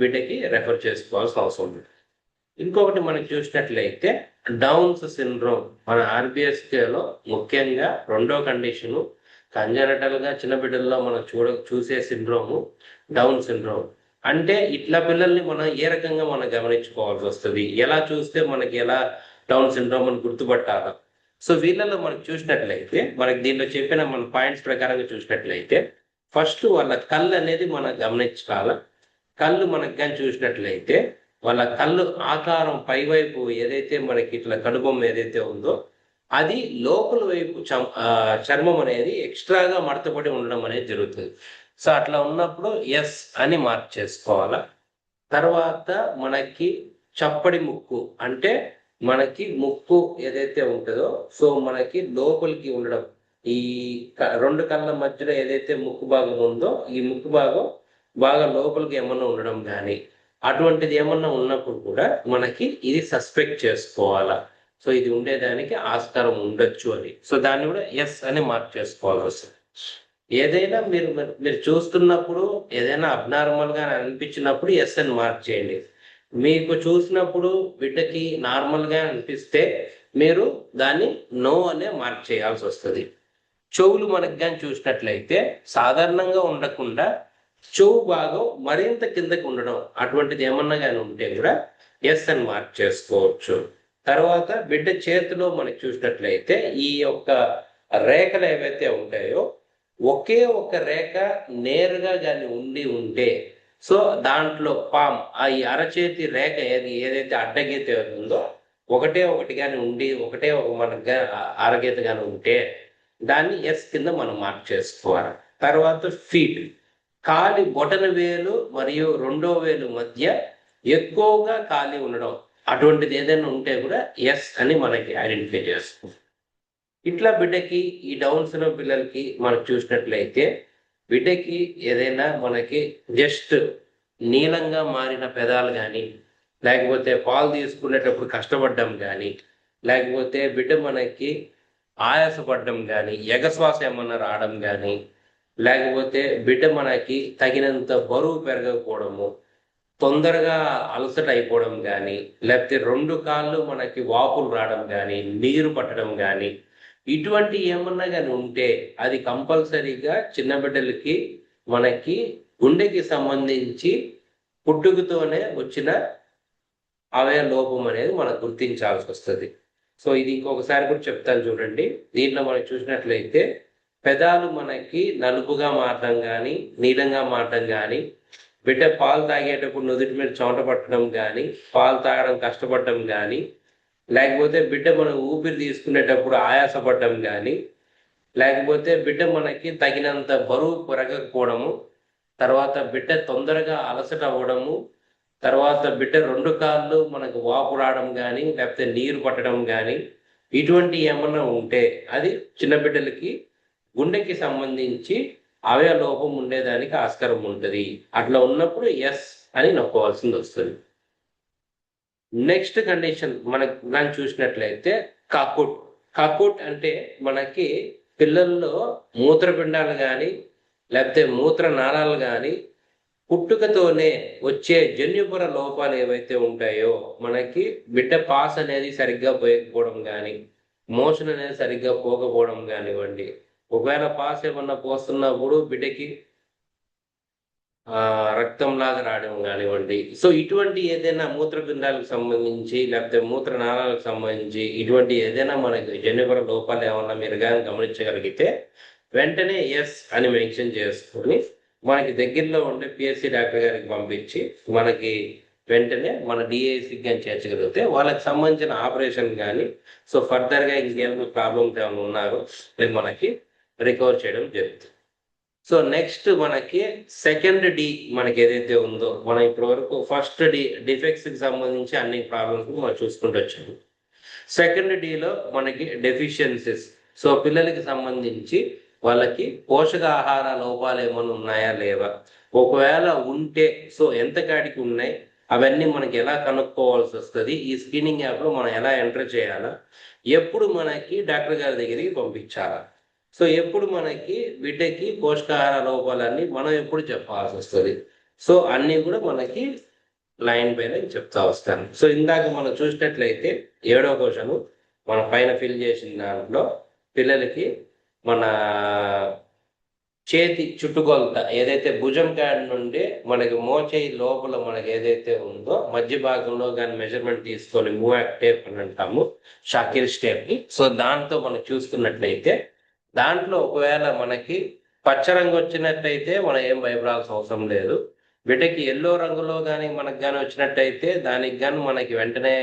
బిడ్డకి రెఫర్ చేసుకోవాల్సిన అవసరం ఉంది. ఇంకొకటి మనకి చూసినట్లయితే డౌన్స్ సిండ్రోమ్ మన ఆర్బిఎస్కేలో ముఖ్యంగా రెండో కండిషను కంజనటల్గా చిన్న బిడ్డల్లో మనం చూసే సిండ్రోము డౌన్ సిండ్రోమ్. అంటే ఇట్లా పిల్లల్ని మనం ఏ రకంగా మనం గమనించుకోవాల్సి వస్తుంది, ఎలా చూస్తే మనకి ఎలా డౌన్ సిండ్రోమ్ అని గుర్తుపట్టాలి. సో వీళ్ళలో మనకు చూసినట్లయితే మనకి దీంట్లో చెప్పిన మన పాయింట్స్ ప్రకారంగా చూసినట్లయితే ఫస్ట్ వాళ్ళ కళ్ళు అనేది మనం గమనించాలి. కళ్ళు మనకు కానీ చూసినట్లయితే వాళ్ళ కళ్ళు ఆకారం పైవైపు ఏదైతే మనకి ఇట్లా కనుబొమ్మ ఏదైతే ఉందో అది లోపల వైపు చర్మం అనేది ఎక్స్ట్రాగా మడతపడి ఉండడం అనేది జరుగుతుంది. సో అట్లా ఉన్నప్పుడు ఎస్ అని మార్క్ చేసుకోవాలా. తర్వాత మనకి చప్పడి ముక్కు అంటే మనకి ముక్కు ఏదైతే ఉంటుందో సో మనకి లోపలికి ఉండడం, ఈ రెండు కళ్ళ మధ్యలో ఏదైతే ముక్కు భాగం ఉందో ఈ ముక్కు భాగం బాగా లోపలికి ఏమన్నా ఉండడం కానీ అటువంటిది ఏమన్నా ఉన్నప్పుడు కూడా మనకి ఇది సస్పెక్ట్ చేసుకోవాలా. సో ఇది ఉండేదానికి ఆస్కారం ఉండొచ్చు అని. సో దాన్ని కూడా ఎస్ అని మార్క్ చేసుకోవాల్సి వస్తుంది. ఏదైనా మీరు చూస్తున్నప్పుడు ఏదైనా అబ్నార్మల్ గా అనిపించినప్పుడు ఎస్ అని మార్క్ చేయండి. మీకు చూసినప్పుడు బిడ్డకి నార్మల్ గా అనిపిస్తే మీరు దాన్ని నో అనే మార్క్ చేయాల్సి వస్తుంది. చెవులు మనకు కానీ చూసినట్లయితే సాధారణంగా ఉండకుండా చెవు భాగం మరింత కిందకి ఉండడం అటువంటిది ఏమన్నా కానీ ఉంటే కూడా ఎస్ అని మార్క్ చేసుకోవచ్చు. తర్వాత బిడ్డ చేతిలో మనకి చూసినట్లయితే ఈ యొక్క రేఖలు ఏవైతే ఉంటాయో ఒకే ఒక రేఖ నేరుగా కానీ ఉంటే సో దాంట్లో పామ్ ఈ అరచేతి రేఖ ఏదైతే అడ్డగీత ఉందో ఒకటే ఒకటి కానీ ఉండి ఒకటే ఒక మనకు అరగీత కానీ ఉంటే దాన్ని ఎస్ కింద మనం మార్క్ చేసుకోవాలి. తర్వాత ఫీట్ కాలి బొటన వేలు మరియు రెండో వేలు మధ్య ఎక్కువగా ఖాళీ ఉండడం అటువంటిది ఏదైనా ఉంటే కూడా ఎస్ అని మనకి ఐడెంటిఫై చేస్తాం. ఇట్లా బిడ్డకి ఈ డౌన్ సిండ్రోమ్ పిల్లలకి మనకు చూసినట్లయితే బిడ్డకి ఏదైనా మనకి జస్ట్ నీలంగా మారిన పెదాలు కానీ, లేకపోతే పాలు తీసుకునేటప్పుడు కష్టపడడం కానీ, లేకపోతే బిడ్డ మనకి ఆయాసపడడం కానీ, ఎగశ్వాస ఏమన్నా రావడం కానీ, లేకపోతే బిడ్డ మనకి తగినంత బరువు పెరగకపోవడము, తొందరగా అలసట అయిపోవడం కానీ, లేకపోతే రెండు కాళ్ళు మనకి వాపులు రావడం కానీ, నీరు పట్టడం కానీ, ఇటువంటి ఏమన్నా కానీ ఉంటే అది కంపల్సరీగా చిన్న బిడ్డలకి మనకి గుండెకి సంబంధించి పుట్టుకతోనే వచ్చిన అవయ లోపం అనేది మనం గుర్తించాల్సి వస్తుంది. సో ఇది ఇంకొకసారి కూడా చెప్తాను చూడండి. దీంట్లో మనం చూసినట్లయితే పెదాలు మనకి నలుపుగా మారడం కానీ, నీలంగా మారడం కానీ, బిడ్డ పాలు తాగేటప్పుడు నుదుటి మీద చెమట పట్టడం కానీ, పాలు తాగడం కష్టపడడం కానీ, లేకపోతే బిడ్డ మనం ఊపిరి తీసుకునేటప్పుడు ఆయాసపడడం కానీ, లేకపోతే బిడ్డ మనకి తగినంత బరువు పెరగకపోవడము, తర్వాత బిడ్డ తొందరగా అలసట అవ్వడము, తర్వాత బిడ్డ రెండు కాళ్ళు మనకు వాపు రావడం కానీ, లేకపోతే నీరు పట్టడం కానీ, ఇటువంటి ఏమన్నా ఉంటే అది చిన్న బిడ్డలకి గుండెకి సంబంధించి అవయ లోపం ఉండేదానికి ఆస్కారం ఉంటుంది. అట్లా ఉన్నప్పుడు ఎస్ అని నొక్కవలసింది వస్తుంది. నెక్స్ట్ కండిషన్ మనకు కానీ చూసినట్లయితే కకుట్. కకుట్ అంటే మనకి పిల్లల్లో మూత్రపిండాలు కానీ లేకపోతే మూత్ర నాళాలు కానీ పుట్టుకతోనే వచ్చే జన్యుపర లోపాలు ఏవైతే ఉంటాయో మనకి బిడ్డ పాస్ అనేది సరిగ్గా పోయకపోవడం కానీ, మోషన్ అనేది సరిగ్గా పోకపోవడం కానివ్వండి, ఒకవేళ పాస్ ఏమన్నా పోస్తున్నప్పుడు బిడ్డకి రక్తం లాగా రావడం కానివ్వండి. సో ఇటువంటి ఏదైనా మూత్రపిండాలకు సంబంధించి లేకపోతే మూత్ర నాళాలకు సంబంధించి ఇటువంటి ఏదైనా మనకి జన్యుపర లోపాలు ఏమన్నా మీరు కానీ గమనించగలిగితే వెంటనే ఎస్ అని మెన్షన్ చేసుకొని మనకి దగ్గరలో ఉండే పిఎస్సి డాక్టర్ గారికి పంపించి మనకి వెంటనే మన డిఐసికి కానీ చేర్చగలిగితే వాళ్ళకి సంబంధించిన ఆపరేషన్ కానీ సో ఫర్దర్గా ఇంకేమైనా ప్రాబ్లమ్స్ ఏమైనా ఉన్నారో మనకి రికవర్ చేయడం జరుగుతుంది. సో నెక్స్ట్ మనకి సెకండ్ డి మనకి ఏదైతే ఉందో, మనం ఇప్పటి వరకు ఫస్ట్ డి డిఫెక్ట్స్ కి సంబంధించి అన్ని ప్రాబ్లమ్స్ మనం చూసుకుంటూ వచ్చాము. సెకండ్ డిలో మనకి డెఫిషియన్సీస్. సో పిల్లలకి సంబంధించి వాళ్ళకి పోషకాహార లోపాలు ఏమైనా ఉన్నాయా లేవా, ఒకవేళ ఉంటే సో ఎంత కాడికి ఉన్నాయి, అవన్నీ మనకి ఎలా కనుక్కోవాల్సి వస్తుంది, ఈ స్క్రీనింగ్ యాప్లో మనం ఎలా ఎంటర్ చేయాలా, ఎప్పుడు మనకి డాక్టర్ గారి దగ్గరికి పంపించాలా, సో ఎప్పుడు మనకి బిడ్డకి పోషకాహార లోపాలన్నీ మనం ఎప్పుడు చెప్పాల్సి వస్తుంది, సో అన్నీ కూడా మనకి లైన్ పైన చెప్తా వస్తాను. సో ఇందాక మనం చూసినట్లయితే 7వ క్వశ్చన్ మన పైన ఫిల్ చేసిన దాంట్లో పిల్లలకి మన చేతి చుట్టుకొలత ఏదైతే భుజం కాడ నుండి మనకి మోచేయి లోపల మనకి ఏదైతే ఉందో మధ్య భాగంలో కానీ మెజర్మెంట్ తీసుకొని మూవాక్ టేప్ అని అంటాము, షాకిల్ స్టేప్ ని. సో దాంతో మనం చూసుకున్నట్లయితే దాంట్లో ఒకవేళ మనకి పచ్చ రంగు వచ్చినట్టయితే మనం ఏం భయపడాల్సిన అవసరం లేదు. బిడ్డకి ఎల్లో రంగులో కానీ మనకు కానీ వచ్చినట్టయితే దానికి కానీ మనకి వెంటనే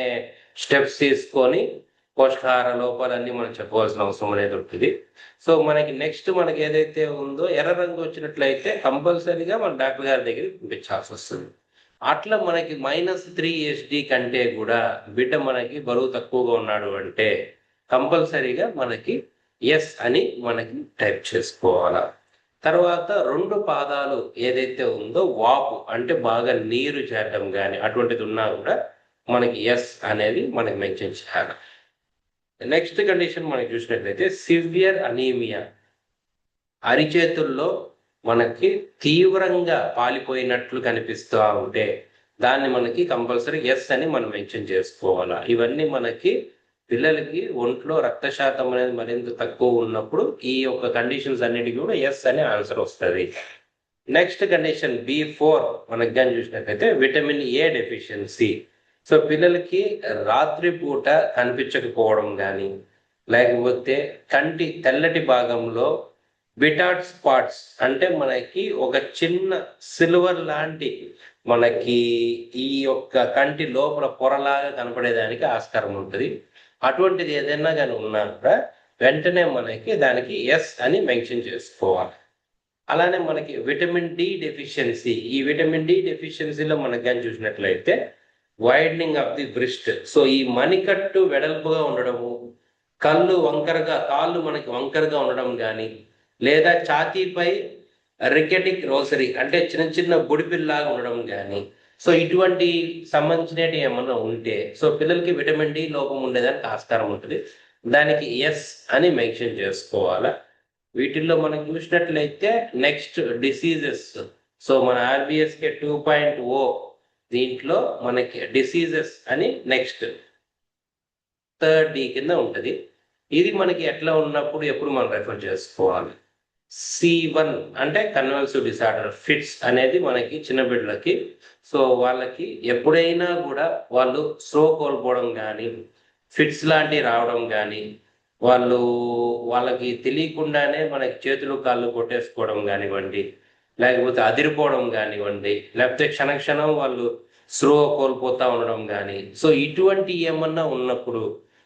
స్టెప్స్ తీసుకొని పోషకాహార లోపాలన్నీ మనం చెప్పవలసిన అవసరం అనేది ఉంటుంది. సో మనకి నెక్స్ట్ మనకి ఏదైతే ఉందో ఎర్ర రంగు వచ్చినట్లయితే కంపల్సరీగా మన డాక్టర్ గారి దగ్గరికి పంపించాల్సి వస్తుంది. అట్లా మనకి -3 SD కంటే కూడా బిడ్డ మనకి బరువు తక్కువగా ఉన్నాడు అంటే కంపల్సరీగా మనకి ఎస్ అని మనకి టైప్ చేసుకోవాలా. తర్వాత 2 పాదాలు ఏదైతే ఉందో వాపు అంటే బాగా నీరు చేరడం కానీ అటువంటిది ఉన్నా కూడా మనకి ఎస్ అనేది మనకి మెన్షన్ చేయాలి. నెక్స్ట్ కండిషన్ మనకి చూసినట్లయితే సివియర్ అనీమియా, అరిచేతుల్లో మనకి తీవ్రంగా పాలిపోయినట్లు కనిపిస్తూ ఉంటే దాన్ని మనకి కంపల్సరీ ఎస్ అని మనం మెన్షన్ చేసుకోవాలా. ఇవన్నీ మనకి పిల్లలకి ఒంట్లో రక్త శాతం అనేది మరింత తక్కువ ఉన్నప్పుడు ఈ యొక్క కండిషన్స్ అన్నిటికీ కూడా ఎస్ అనే ఆన్సర్ వస్తుంది. నెక్స్ట్ కండిషన్ B4 మనకి కానీ చూసినట్లయితే విటమిన్ ఏ డెఫిషియన్సీ. సో పిల్లలకి రాత్రిపూట కనిపించకపోవడం కానీ లేకపోతే కంటి తెల్లటి భాగంలో బిటాట్ స్పాట్స్ అంటే మనకి ఒక చిన్న సిల్వర్ లాంటి మనకి ఈ యొక్క కంటి లోపల పొరలాగా కనపడేదానికి ఆస్కారం ఉంటుంది. అటువంటిది ఏదైనా కానీ ఉన్నా కూడా వెంటనే మనకి దానికి ఎస్ అని మెన్షన్ చేసుకోవాలి. అలానే మనకి విటమిన్ డి డెఫిషియన్సీ, ఈ విటమిన్ డి డెఫిషియన్సీలో మనకి కానీ చూసినట్లయితే వైడనింగ్ ఆఫ్ ది బ్రిస్ట్, సో ఈ మణికట్టు వెడల్పుగా ఉండడము, కాళ్ళు మనకి వంకరగా ఉండడం కానీ లేదా ఛాతీపై రికెటిక్ రోసరీ అంటే చిన్న చిన్న బుడిపిల్లాగా ఉండడం కానీ, సో ఇటువంటి సంబంధించినవి ఏమన్నా ఉంటే సో పిల్లలకి విటమిన్ డి లోపం ఉండేదానికి ఆస్కారం ఉంటుంది. దానికి ఎస్ అని మెన్షన్ చేసుకోవాలా. వీటిల్లో మనం చూసినట్లయితే నెక్స్ట్ డిసీజెస్, సో మన RBSK 2.0 దీంట్లో మనకి డిసీజెస్ అని నెక్స్ట్ థర్డ్ డి కింద ఉంటుంది. ఇది మనకి ఎట్లా ఉన్నప్పుడు ఎప్పుడు మనం రెఫర్ చేసుకోవాలి. C1 అంటే కన్వల్సివ్ డిసార్డర్, ఫిట్స్ అనేది మనకి చిన్న బిడ్డలకి. సో వాళ్ళకి ఎప్పుడైనా కూడా వాళ్ళు స్లో కోల్పోవడం కానీ ఫిట్స్ లాంటివి రావడం కానీ వాళ్ళకి తెలియకుండానే మనకి చేతులు కాళ్ళు కొట్టేసుకోవడం కానివ్వండి, లేకపోతే అదిరిపోవడం కానివ్వండి, లేకపోతే క్షణక్షణం వాళ్ళు స్లో కోల్పోతా ఉండడం కానీ, సో ఇటువంటి ఏమన్నా ఉన్నప్పుడు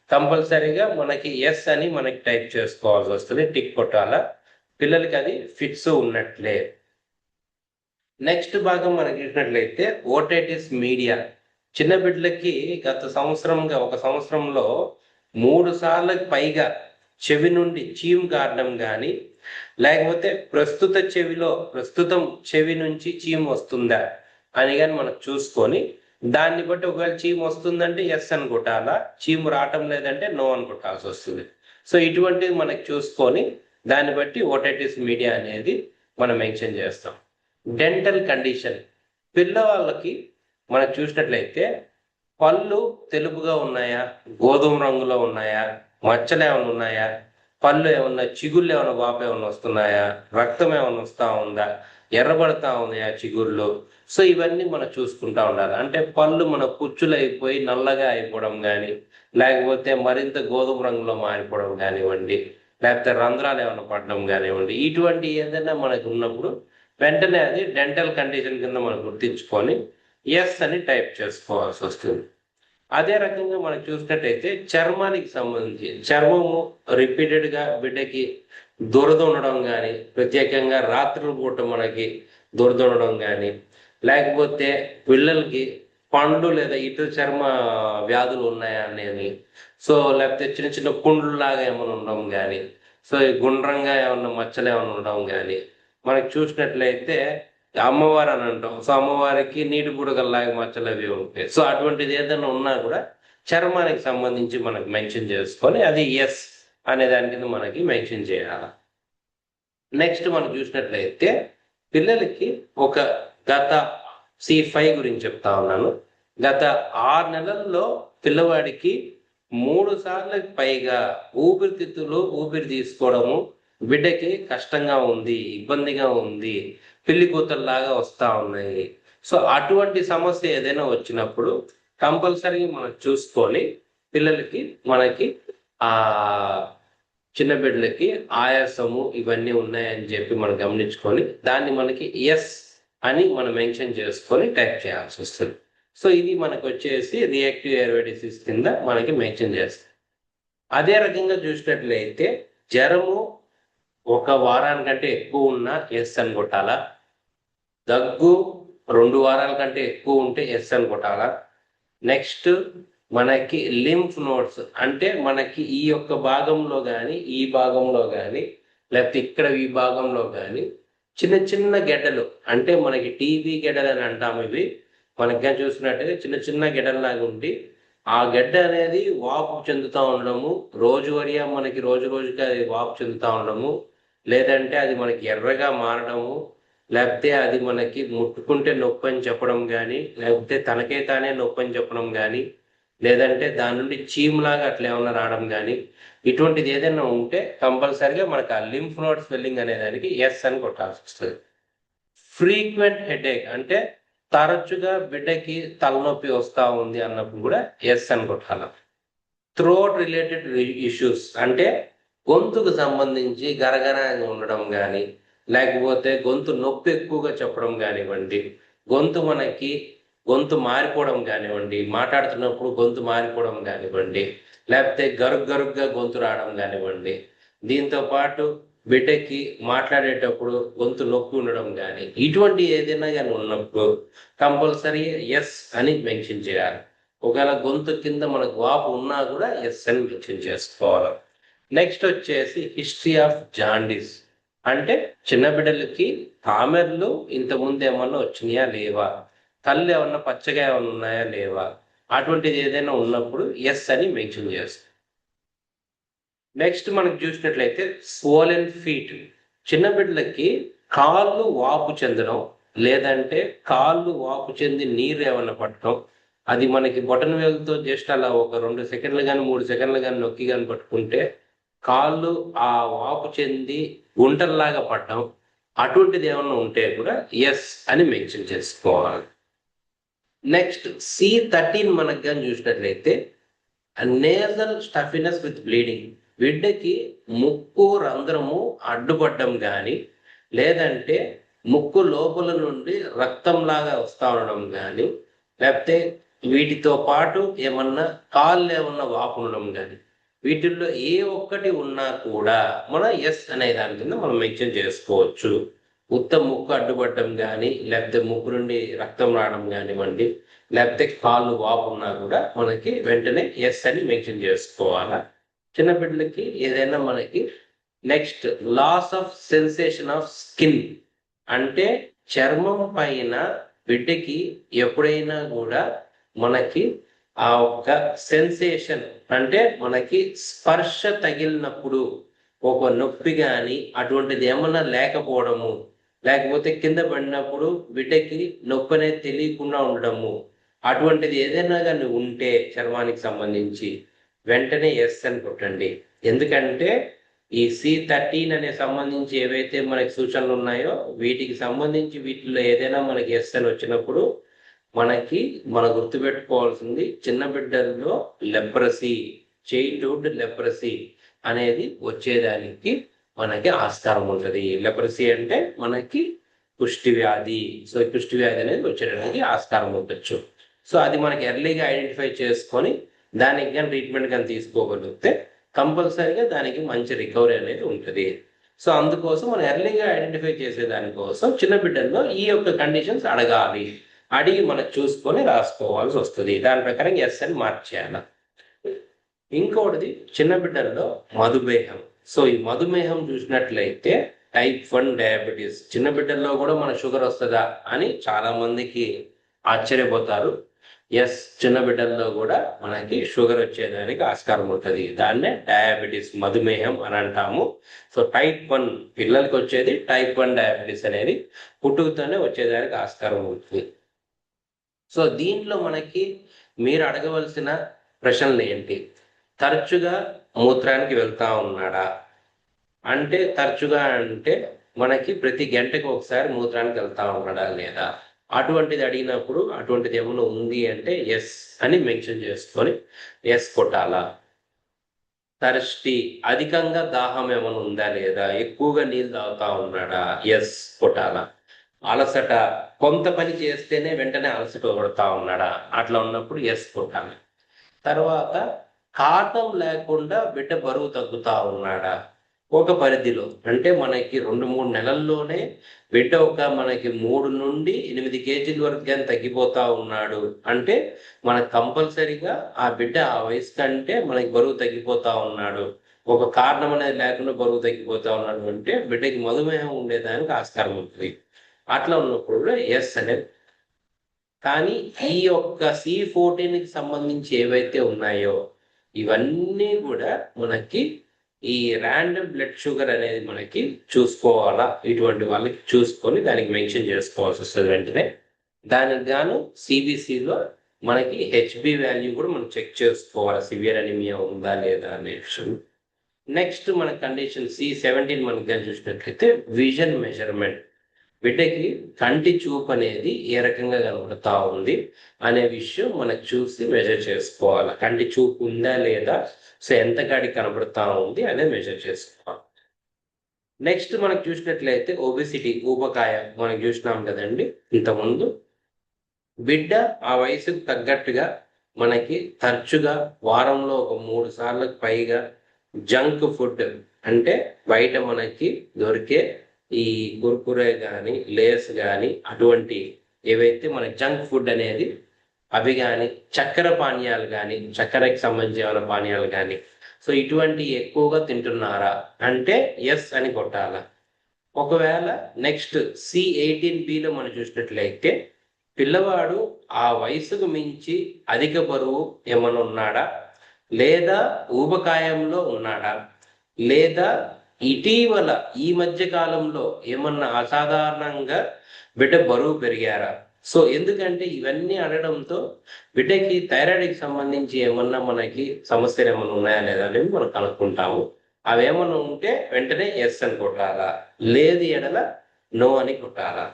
కంపల్సరీగా మనకి ఎస్ అని మనకి టైప్ చేసుకోవాల్సి వస్తుంది, టిక్ కొట్టాలా. పిల్లలకి అది ఫిట్స్ ఉన్నట్లే. నెక్స్ట్ భాగం మనకి చూసినట్లయితే ఓటైటిస్ మీడియా. చిన్న బిడ్డలకి ఒక సంవత్సరంలో 3 సార్లకు పైగా చెవి నుండి చీము కారడం కానీ లేకపోతే ప్రస్తుతం చెవి నుంచి చీము వస్తుందా అని కానీ మనం చూసుకొని దాన్ని బట్టి ఒకవేళ చీము వస్తుందంటే ఎస్ అని కొట్టాలా, చీము రావటం లేదంటే నో అని కొట్టాల్సి వస్తుంది. సో ఇటువంటివి మనకి చూసుకొని దాన్ని బట్టి ఓటైటిస్ మీడియా అనేది మనం మెన్షన్ చేస్తాం. డెంటల్ కండిషన్, పిల్లవాళ్ళకి మనం చూసినట్లయితే పళ్ళు తెలుపుగా ఉన్నాయా, గోధుమ రంగులో ఉన్నాయా, మచ్చలు ఏమైనా ఉన్నాయా, పళ్ళు ఏమన్నా చిగుళ్ళు ఏమైనా వాపు ఏమైనా వస్తున్నాయా, రక్తం ఏమైనా వస్తూ ఉందా, ఎర్రబడతా ఉన్నాయా చిగుళ్ళు, సో ఇవన్నీ మనం చూసుకుంటా ఉండాలి. అంటే పళ్ళు మన పుచ్చులు అయిపోయి నల్లగా అయిపోవడం కానీ లేకపోతే మరింత గోధుమ రంగులో మారిపోవడం కానివ్వండి, లేకపోతే రంధ్రాలు ఏమైనా పడడం కానివ్వండి, ఇటువంటి ఏదైనా మనకు ఉన్నప్పుడు వెంటనే అది డెంటల్ కండిషన్ కింద మనం గుర్తించుకొని ఎస్ అని టైప్ చేసుకోవాల్సి వస్తుంది. అదే రకంగా మనం చూసినట్టయితే చర్మానికి సంబంధించి చర్మము రిపీటెడ్గా బిడ్డకి దురద ఉండడం కానీ, ప్రత్యేకంగా రాత్రుల పూట మనకి దురద ఉండడం కానీ, లేకపోతే పిల్లలకి పండ్లు లేదా ఇతర చర్మ వ్యాధులు ఉన్నాయా అనేది, సో లేకపోతే చిన్న చిన్న పుండ్లులాగా ఏమైనా ఉండడం కానీ, సో ఈ గుండ్రంగా ఏమన్నా మచ్చలు ఏమైనా ఉండడం కానీ, మనకి చూసినట్లయితే అమ్మవారు అని అంటాం. సో అమ్మవారికి నీటి బుడగల్లాగా మచ్చలు అవి ఉంటాయి. సో అటువంటిది ఏదైనా ఉన్నా కూడా చర్మానికి సంబంధించి మనకి మెన్షన్ చేసుకొని అది ఎస్ అనే దాని కింద మనకి మెన్షన్ చేయాలి. నెక్స్ట్ మనం చూసినట్లయితే పిల్లలకి ఒక గత C5 గురించి చెప్తా ఉన్నాను. గత 6 నెలల్లో పిల్లవాడికి 3 సార్లకు పైగా ఊపిరి తీసుకోవడము బిడ్డకి కష్టంగా ఉంది, ఇబ్బందిగా ఉంది, పిల్లి కూతుల్లాగా వస్తా ఉన్నాయి. సో అటువంటి సమస్య ఏదైనా వచ్చినప్పుడు కంపల్సరీ మనం చూసుకొని పిల్లలకి మనకి ఆ చిన్న బిడ్డలకి ఆయాసము ఇవన్నీ ఉన్నాయని చెప్పి మనం గమనించుకొని దాన్ని మనకి ఎస్ అని మనం మెన్షన్ చేసుకొని టైప్ చేయాల్సి వస్తుంది. సో ఇది మనకు వచ్చేసి రియాక్టివ్ ఎయిర్వే డిసీజ్ కింద మనకి మెన్షన్ చేస్తుంది. అదే రకంగా చూసినట్లయితే జ్వరము 1 వారానికంటే ఎక్కువ ఉన్నా ఎస్ అని కొట్టాలా, దగ్గు 2 వారాల కంటే ఎక్కువ ఉంటే ఎస్ అని కొట్టాలా. నెక్స్ట్ మనకి లింఫ్ నోడ్స్ అంటే మనకి ఈ యొక్క భాగంలో కానీ, ఈ భాగంలో కానీ, లేకపోతే ఇక్కడ ఈ భాగంలో కానీ చిన్న చిన్న గెడ్డలు అంటే మనకి టీబీ గెడ్డలు అని అంటాము. ఇవి మనకి చూసినట్టయితే చిన్న చిన్న గెడ్డల్లాగా ఉండి ఆ గెడ్డ అనేది వాపు చెందుతూ ఉండడము, రోజువారీగా మనకి రోజు రోజుకి అది వాపు చెందుతూ ఉండడము, లేదంటే అది మనకి ఎర్రగా మారడము, లేకపోతే అది మనకి ముట్టుకుంటే నొప్పి అని చెప్పడం కానీ, లేకపోతే తనకే తానే నొప్పి అని చెప్పడం కానీ, లేదంటే దాని నుండి చీమ్లాగా అట్లా ఏమన్నా రావడం కానీ, ఇటువంటిది ఏదైనా ఉంటే కంపల్సరిగా మనకు ఆ లింఫ్ నోడ్ స్వెల్లింగ్ అనే దానికి ఎస్ అని కొట్టాల్సి వస్తుంది. ఫ్రీక్వెంట్ హెడేక్ అంటే తరచుగా బిడ్డకి తలనొప్పి వస్తూ ఉంది అన్నప్పుడు కూడా ఎస్ అని కొట్టాలి. థ్రోట్ రిలేటెడ్ ఇష్యూస్ అంటే గొంతుకు సంబంధించి గరగర అని ఉండడం కానీ, లేకపోతే గొంతు నొప్పి ఎక్కువగా చెప్పడం కానివ్వండి, గొంతు మారిపోవడం కానివ్వండి, మాట్లాడుతున్నప్పుడు గొంతు మారిపోవడం కానివ్వండి, లేకపోతే గరుగ్గా గొంతు రావడం కానివ్వండి, దీంతో పాటు బిడ్డకి మాట్లాడేటప్పుడు గొంతు నొప్పి ఉండడం కానీ, ఇటువంటి ఏదైనా కానీ ఉన్నప్పుడు కంపల్సరీ ఎస్ అని మెన్షన్ చేయాలి. ఒకవేళ గొంతు కింద మనకు వాపు ఉన్నా కూడా ఎస్ అని మెన్షన్ చేసుకోవాలి. నెక్స్ట్ వచ్చేసి హిస్టరీ ఆఫ్ జాండీస్ అంటే చిన్న బిడ్డలకి తామెర్లు ఇంతకుముందు ఏమన్నా వచ్చినాయా లేవా, కళ్ళు ఏమన్నా పచ్చగా ఏమన్నా ఉన్నాయా లేవా, అటువంటిది ఏదైనా ఉన్నప్పుడు ఎస్ అని మెన్షన్ చేస్తాం. నెక్స్ట్ మనకు చూసినట్లయితే స్వోలెన్ ఫీట్, చిన్న బిడ్డలకి కాళ్ళు వాపు చెందడం, లేదంటే కాళ్ళు వాపు చెంది నీరు ఏమన్నా పట్టడం, అది మనకి బొటన వేలుతో జస్ట్ అలా ఒక 2 సెకండ్లు కానీ 3 సెకండ్లు కానీ నొక్కి కానీ పట్టుకుంటే కాళ్ళు ఆ వాపు చెంది గుంటల్లాగా పట్టడం, అటువంటిది ఏమన్నా ఉంటే కూడా ఎస్ అని మెన్షన్ చేసుకోవాలి. నెక్స్ట్ C13 మనకు కానీ చూసినట్లయితే నేజల్ స్టఫినస్ విత్ బ్లీడింగ్, బిడ్డకి ముక్కు రంధ్రము అడ్డుపడడం కానీ, లేదంటే ముక్కు లోపల నుండి రక్తంలాగా వస్తూ ఉండడం కానీ, లేకపోతే వీటితో పాటు ఏమన్నా కాళ్ళు ఏమన్నా వాపు ఉండడం కానీ, వీటిల్లో ఏ ఒక్కటి ఉన్నా కూడా మనం ఎస్ అనే దాని కింద మనం మెన్షన్ చేసుకోవచ్చు. ఉత్త ముక్కు అడ్డుపడడం కానీ, లేకపోతే ముక్కు నుండి రక్తం రావడం కానివ్వండి, లేకపోతే కాళ్ళు వాపు ఉన్నా కూడా మనకి వెంటనే ఎస్ అని మెన్షన్ చేసుకోవాలా చిన్న బిడ్డలకి ఏదైనా మనకి. Next loss of sensation of skin అంటే చర్మం పైన బిడ్డకి ఎప్పుడైనా కూడా మనకి ఆ ఒక్క సెన్సేషన్ అంటే మనకి స్పర్శ తగిలినప్పుడు ఒక నొప్పి కానీ అటువంటిది ఏమన్నా లేకపోవడము, లేకపోతే కింద పడినప్పుడు బిడ్డకి నొప్పి అనేది తెలియకుండా ఉండడము, అటువంటిది ఏదైనా కానీ ఉంటే చర్మానికి సంబంధించి వెంటనే ఎస్ అని కొట్టండి. ఎందుకంటే ఈ C13 అనే సంబంధించి ఏవైతే మనకి సూచనలు ఉన్నాయో వీటికి సంబంధించి వీటిలో ఏదైనా మనకి ఎస్ అని వచ్చినప్పుడు మనం గుర్తుపెట్టుకోవాల్సింది చిన్న బిడ్డల్లో లెప్రసీ, చైల్డ్హుడ్ లెప్రసీ అనేది వచ్చేదానికి మనకి ఆస్కారం ఉంటుంది. లెప్రసీ అంటే మనకి కుష్టి వ్యాధి. సో కుష్టి వ్యాధి అనేది వచ్చేయడానికి ఆస్కారం ఉండొచ్చు. సో అది మనకి ఎర్లీగా ఐడెంటిఫై చేసుకొని దానికి కానీ ట్రీట్మెంట్ కానీ తీసుకోగలిగితే కంపల్సరీగా దానికి మంచి రికవరీ అనేది ఉంటుంది. సో అందుకోసం మనం ఎర్లీగా ఐడెంటిఫై చేసే దానికోసం చిన్న బిడ్డల్లో ఈ యొక్క కండిషన్స్ అడగాలి, అడిగి మనం చూసుకొని రాసుకోవాల్సి వస్తుంది. దాని ప్రకారం ఎస్ అని మార్చేయాలి. ఇంకోటిది చిన్న బిడ్డల్లో మధుమేహం. సో ఈ మధుమేహం చూసినట్లయితే type 1 డయాబెటీస్, చిన్న బిడ్డల్లో కూడా మన షుగర్ వస్తుందా అని చాలా మందికి ఆశ్చర్యపోతారు. ఎస్, చిన్న బిడ్డల్లో కూడా మనకి షుగర్ వచ్చేదానికి ఆస్కారం ఉంటుంది. దాన్నే డయాబెటీస్, మధుమేహం అని అంటాము. సో type 1 పిల్లలకి వచ్చేది type 1 డయాబెటీస్ అనేది పుట్టుకతోనే వచ్చేదానికి ఆస్కారం ఉంటుంది. సో దీంట్లో మనకి మీరు అడగవలసిన ప్రశ్నలు ఏంటి? తరచుగా మూత్రానికి వెళ్తా ఉన్నాడా అంటే, తరచుగా అంటే మనకి ప్రతి గంటకు ఒకసారి మూత్రానికి వెళ్తా ఉన్నాడా లేదా, అటువంటిది అడిగినప్పుడు అటువంటిది ఏమైనా ఉంది అంటే ఎస్ అని మెన్షన్ చేసుకొని ఎస్ కొట్టాలా. థర్స్టీ, అధికంగా దాహం ఏమైనా ఉందా లేదా, ఎక్కువగా నీళ్ళు తాగుతా ఉన్నాడా, ఎస్ కొట్టాలా. అలసట, కొంత పని చేస్తేనే వెంటనే అలసట పడుతా ఉన్నాడా, అట్లా ఉన్నప్పుడు ఎస్ కొట్టాలి. తర్వాత కాటం లేకుండా బిడ్డ బరువు తగ్గుతా ఉన్నాడా ఒక పరిధిలో, అంటే మనకి 2-3 నెలల్లోనే బిడ్డ మనకి 3 నుండి 8 కేజీల వరకు కానీ తగ్గిపోతా ఉన్నాడు అంటే మనకు కంపల్సరీగా ఆ బిడ్డ ఆ వయసు కంటే మనకి బరువు తగ్గిపోతా ఉన్నాడు, ఒక కారణం అనేది లేకుండా బరువు తగ్గిపోతా ఉన్నాడు అంటే బిడ్డకి మధుమేహం ఉండేదానికి ఆస్కారం ఉంటుంది. అట్లా ఉన్నప్పుడు కూడా ఎస్ అనేది. కానీ ఈ యొక్క C14కి సంబంధించి ఏవైతే ఉన్నాయో ఇవన్నీ కూడా మనకి ఈ ర్యాండమ్ బ్లడ్ షుగర్ అనేది మనకి చూసుకోవాలా. ఇటువంటి వాళ్ళకి చూసుకొని దానికి మెన్షన్ చేసుకోవాల్సి వస్తుంది వెంటనే. దానికి గాను సిబిసిలో మనకి హెచ్బి వాల్యూ కూడా మనం చెక్ చేసుకోవాలి, సివియర్ అనిమియా ఉందా లేదా అనే విషయం. నెక్స్ట్ మన కండిషన్ C17 మనకి కానీ చూసినట్లయితే విజన్ మెజర్మెంట్. బిడ్డకి కంటి చూపు అనేది ఏ రకంగా కనబడతా ఉంది అనే విషయం మనకు చూసి మెజర్ చేసుకోవాలి. కంటి చూపు ఉందా లేదా, సో ఎంత కాడికి కనబడతా ఉంది అనేది మెజర్ చేసుకోవాలి. నెక్స్ట్ మనకు చూసినట్లయితే ఒబెసిటీ, ఊబకాయం మనకు చూసినాం కదండి ఇంతకుముందు. బిడ్డ ఆ వయసుకు తగ్గట్టుగా మనకి తరచుగా వారంలో ఒక 3 సార్లకు పైగా జంక్ ఫుడ్ అంటే బయట మనకి దొరికే ఈ కుర్కురే కానీ లేస్ కానీ అటువంటి ఏవైతే మన జంక్ ఫుడ్ అనేది అవి కానీ, చక్కెర పానీయాలు కానీ, చక్కెరకి సంబంధించిన పానీయాలు కానీ, సో ఇటువంటి ఎక్కువగా తింటున్నారా అంటే ఎస్ అని కొట్టాల. ఒకవేళ నెక్స్ట్ C18Bలో మనం చూసినట్లయితే పిల్లవాడు ఆ వయసుకు మించి అధిక బరువు ఏమైనా ఉన్నాడా, లేదా ఊబకాయంలో ఉన్నాడా, లేదా ఇటీవల ఈ మధ్య కాలంలో ఏమన్నా అసాధారణంగా బిడ్డ బరువు పెరిగారా. సో ఎందుకంటే ఇవన్నీ అడగడంతో బిడ్డకి థైరాయిడ్కి సంబంధించి ఏమన్నా మనకి సమస్యలు ఏమన్నా ఉన్నాయా లేదా అనేది మనం కనుక్కుంటాము. అవేమన్నా ఉంటే వెంటనే ఎస్ అని కొట్టాలా, లేదు ఎడల నో అని కొట్టాలా.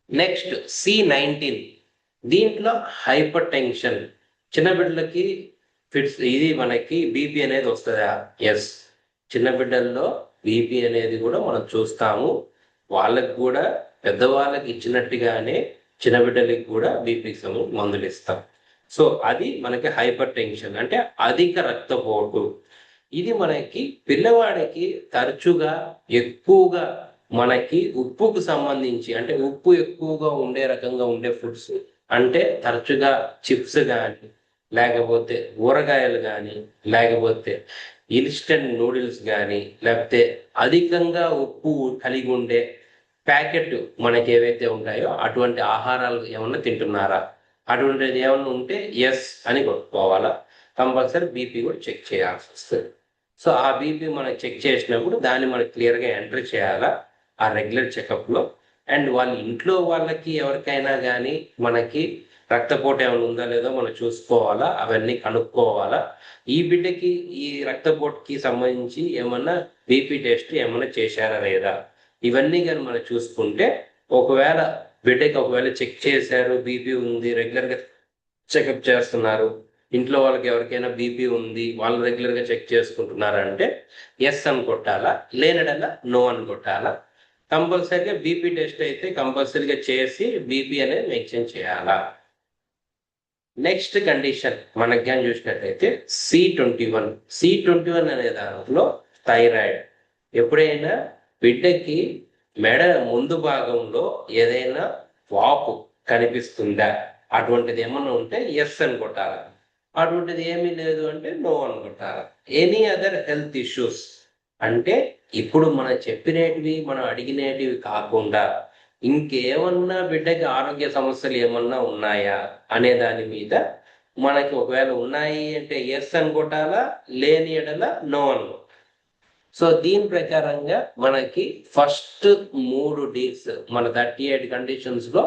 నెక్స్ట్ C19, దీంట్లో హైపర్ టెన్షన్, చిన్న బిడ్డలకి ఫిట్స్, ఇది మనకి బీపీ అనేది వస్తుందా, ఎస్. చిన్న బిడ్డల్లో బీపీ అనేది కూడా మనం చూస్తాము. వాళ్ళకి కూడా పెద్దవాళ్ళకి ఇచ్చినట్టుగానే చిన్న బిడ్డలకి కూడా బీపీకి సంబంధించి మందులు ఇస్తాం. సో అది మనకి హైపర్ టెన్షన్ అంటే అధిక రక్తపోటు. ఇది మనకి పిల్లవాడికి తరచుగా ఎక్కువగా మనకి ఉప్పుకు సంబంధించి, అంటే ఉప్పు ఎక్కువగా ఉండే రకంగా ఉండే ఫుడ్స్ అంటే తరచుగా చిప్స్ కానీ, లేకపోతే ఊరగాయలు కానీ, లేకపోతే ఇన్స్టెంట్ నూడిల్స్ కానీ, లేకపోతే అధికంగా ఉప్పు కలిగి ఉండే ప్యాకెట్ మనకి ఏవైతే ఉంటాయో అటువంటి ఆహారాలు ఏమన్నా తింటున్నారా, అటువంటిది ఏమన్నా ఉంటే ఎస్ అని కొట్టుకోవాలా. కంపల్సరీ బీపీ కూడా చెక్ చేయాల్సి వస్తుంది. సో ఆ బీపీ మనం చెక్ చేసినప్పుడు దాన్ని మనం క్లియర్గా ఎంటర్ చేయాలా ఆ రెగ్యులర్ చెకప్లో. అండ్ వాళ్ళ ఇంట్లో వాళ్ళకి ఎవరికైనా కానీ మనకి రక్తపోటు ఏమైనా ఉందా లేదో మనం చూసుకోవాలా, అవన్నీ కనుక్కోవాలా. ఈ బిడ్డకి ఈ రక్తపోటుకి సంబంధించి ఏమన్నా బీపీ టెస్ట్ ఏమన్నా చేశారా లేదా, ఇవన్నీ కానీ మనం చూసుకుంటే ఒకవేళ బిడ్డకి ఒకవేళ చెక్ చేశారు, బీపీ ఉంది, రెగ్యులర్గా చెకప్ చేస్తున్నారు, ఇంట్లో వాళ్ళకి ఎవరికైనా బీపీ ఉంది, వాళ్ళు రెగ్యులర్గా చెక్ చేసుకుంటున్నారంటే ఎస్ అని కొట్టాలా, లేనడల్లా నో అని కొట్టాలా. కంపల్సరీగా బీపీ టెస్ట్ అయితే కంపల్సరీగా చేసి బీపీ అనేది మెన్షన్ చేయాలా. నెక్స్ట్ కండిషన్ మనకి కానీ చూసినట్లయితే C21 అనే దాంట్లో థైరాయిడ్. ఎప్పుడైనా బిడ్డకి మెడ ముందు భాగంలో ఏదైనా వాపు కనిపిస్తుందా, అటువంటిది ఏమన్నా ఉంటే ఎస్ అని కొట్టాలి. అటువంటిది ఏమీ లేదు అంటే నో అని కొట్టాలి. ఎనీ అదర్ హెల్త్ ఇష్యూస్ అంటే ఇప్పుడు మనం చెప్పినటివి మనం అడిగినటివి కాకుండా ఇంకేమన్నా బిడ్డకి ఆరోగ్య సమస్యలు ఏమన్నా ఉన్నాయా అనే దాని మీద మనకి ఒకవేళ ఉన్నాయి అంటే ఎస్ అని కొట్టాలా, లేని ఎడల నో అని. సో దీని ప్రకారంగా మనకి ఫస్ట్ 3 డీస్ మన 38 కండిషన్స్ లో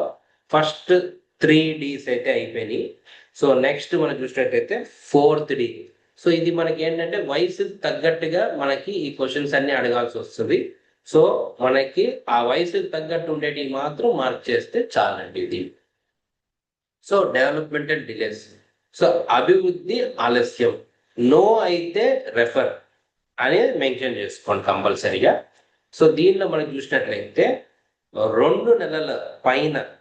ఫస్ట్ 3 డీస్ అయితే అయిపోయినాయి. సో నెక్స్ట్ మనం చూసినట్టయితే 4th డి. సో ఇది మనకి ఏంటంటే వయసు తగ్గట్టుగా మనకి ఈ క్వశ్చన్స్ అన్ని అడగాల్సి వస్తుంది. సో మనకి ఆ వయసుకు తగ్గట్టు ఉండేటి మాత్రం మార్క్ చేస్తే చాలండి ఇది. So developmental delays. సో అభివృద్ధి ఆలస్యం, నో అయితే రెఫర్ అనేది మెన్షన్ చేసుకోండి కంపల్సరిగా. సో దీనిలో మనం చూసినట్లయితే 2 నెలల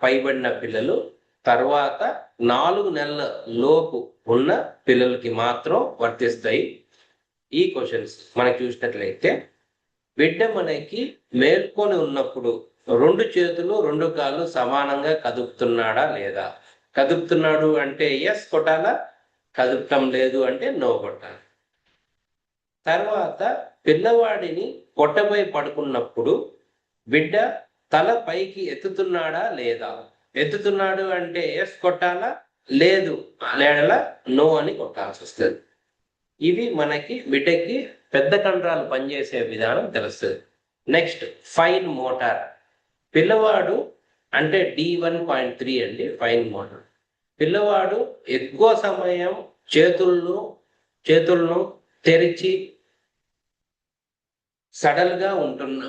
పైబడిన పిల్లలు తర్వాత 4 నెలల లోపు ఉన్న పిల్లలకి మాత్రం వర్తిస్తాయి ఈ క్వశ్చన్స్. మనకి చూసినట్లయితే బిడ్డ మనకి మేల్కొని ఉన్నప్పుడు 2 చేతులు 2 కాళ్ళు సమానంగా కదుపుతున్నాడా లేదా, కదుపుతున్నాడు అంటే ఎస్ కొట్టాలా, కదుపటం లేదు అంటే నో కొట్టాలి. తర్వాత పిల్లవాడిని పొట్టపై పడుకున్నప్పుడు బిడ్డ తల పైకి ఎత్తుతున్నాడా లేదా, ఎత్తుతున్నాడు అంటే ఎస్ కొట్టాలా, లేదు లేడలా నో అని కొట్టాల్సి వస్తుంది. ఇవి మనకి బిడ్డకి పెద్ద కండరాలు పనిచేసే విధానం తెలుస్తుంది. Next fine motor. పిల్లవాడు అంటే D1.3 అండి ఫైన్ మోటార్. పిల్లవాడు ఎక్కువ సమయం చేతులను తెరిచి సడల్ గా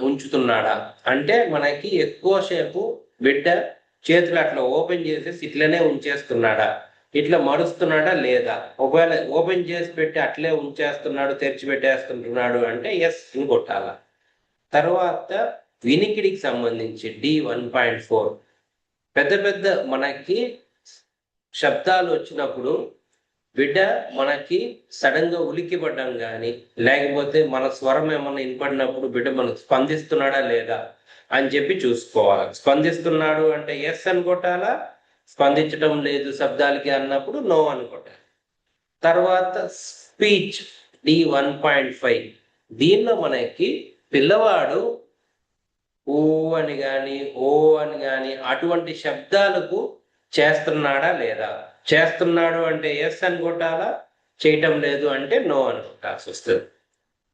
ఉంచుతున్నాడా అంటే మనకి ఎక్కువ సేపు బిడ్డ చేతులు అట్లా ఓపెన్ చేసేసి ఇట్లనే ఉంచేస్తున్నాడా, ఇట్లా మరుస్తున్నాడా లేదా. ఒకవేళ ఓపెన్ చేసి పెట్టి అట్లే ఉంచేస్తున్నాడు తెరిచి పెట్టేస్తున్నాడు అంటే ఎస్ అని కొట్టాల. తర్వాత వినికిడికి సంబంధించి D1.4. పెద్ద మనకి శబ్దాలు వచ్చినప్పుడు బిడ్డ మనకి సడన్ గా ఉలిక్కిపడ్డం కానీ లేకపోతే మన స్వరం ఏమన్నా వినపడినప్పుడు బిడ్డ మనకు స్పందిస్తున్నాడా లేదా అని చెప్పి చూసుకోవాలి. స్పందిస్తున్నాడు అంటే ఎస్ అని కొట్టాలా, స్పందించడం లేదు శబ్దాలకి అన్నప్పుడు నో అని కొట్టాలి. తర్వాత స్పీచ్ D1.5. దీనిలో మనకి పిల్లవాడు ఊ అని కానీ ఓ అని కానీ అటువంటి శబ్దాలకు చేస్తున్నాడా లేదా, చేస్తున్నాడు అంటే ఎస్ అని కొట్టాలా, చేయటం లేదు అంటే నో అని కొట్టాల్సి వస్తుంది.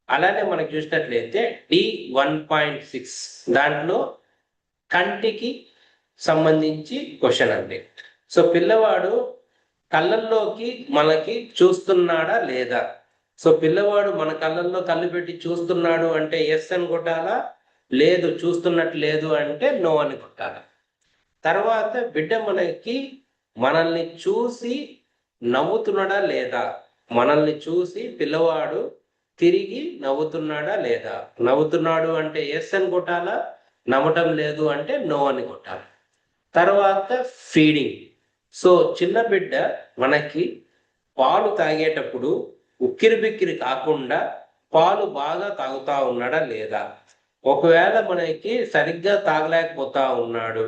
అలానే మనకు చూసినట్లయితే D1.6. దాంట్లో కంటికి సంబంధించి క్వశ్చన్ అండి. సో పిల్లవాడు కళ్ళల్లోకి మనకి చూస్తున్నాడా లేదా. సో పిల్లవాడు మన కళ్ళల్లో కళ్ళు పెట్టి చూస్తున్నాడు అంటే ఎస్ అని కొట్టాలా, లేదు చూస్తున్నట్టు లేదు అంటే నో అని కొట్టాలి. తర్వాత బిడ్డ మనల్ని చూసి నవ్వుతున్నాడా లేదా, మనల్ని చూసి పిల్లవాడు తిరిగి నవ్వుతున్నాడా లేదా. నవ్వుతున్నాడు అంటే ఎస్ అని కొట్టాలా, నవ్వటం లేదు అంటే నో అని కొట్టాలి. తర్వాత ఫీడింగ్. సో చిన్న బిడ్డ మనకి పాలు తాగేటప్పుడు ఉక్కిరి బిక్కిరి కాకుండా పాలు బాగా తాగుతా ఉన్నాడా లేదా. ఒకవేళ మనకి సరిగ్గా తాగలేకపోతా ఉన్నాడు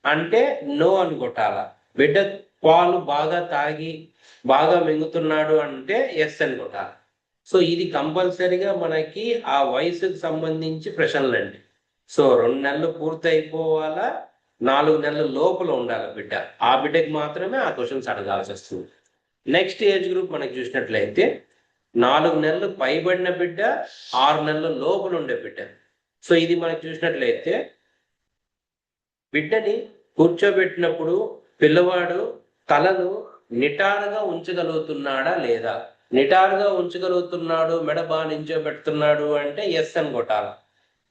అంటే నో అని కొట్టాల. బిడ్డ పాలు బాగా తాగి బాగా మింగుతున్నాడు అంటే ఎస్ అని కొట్టాలి. సో ఇది కంపల్సరిగా మనకి ఆ వయసుకు సంబంధించి ప్రశ్నలు అండి. సో 2 నెలలు పూర్తి అయిపోవాలా, 4 నెలల లోపల ఉండాలి బిడ్డ. ఆ బిడ్డకి మాత్రమే ఆ క్వశ్చన్స్ అడగాల్సి వస్తుంది. నెక్స్ట్ ఏజ్ గ్రూప్ మనకి చూసినట్లయితే 4 నెలలు పైబడిన బిడ్డ, 6 నెలల లోపల ఉండే బిడ్డ. సో ఇది మనకి చూసినట్లయితే బిడ్డని కూర్చోబెట్టినప్పుడు పిల్లవాడు తలను నిటారుగా ఉంచగలుగుతున్నాడా లేదా. నిటారుగా ఉంచగలుగుతున్నాడు, మెడ బాగా నించోబెడుతున్నాడు అంటే ఎస్ అని కొట్టాల,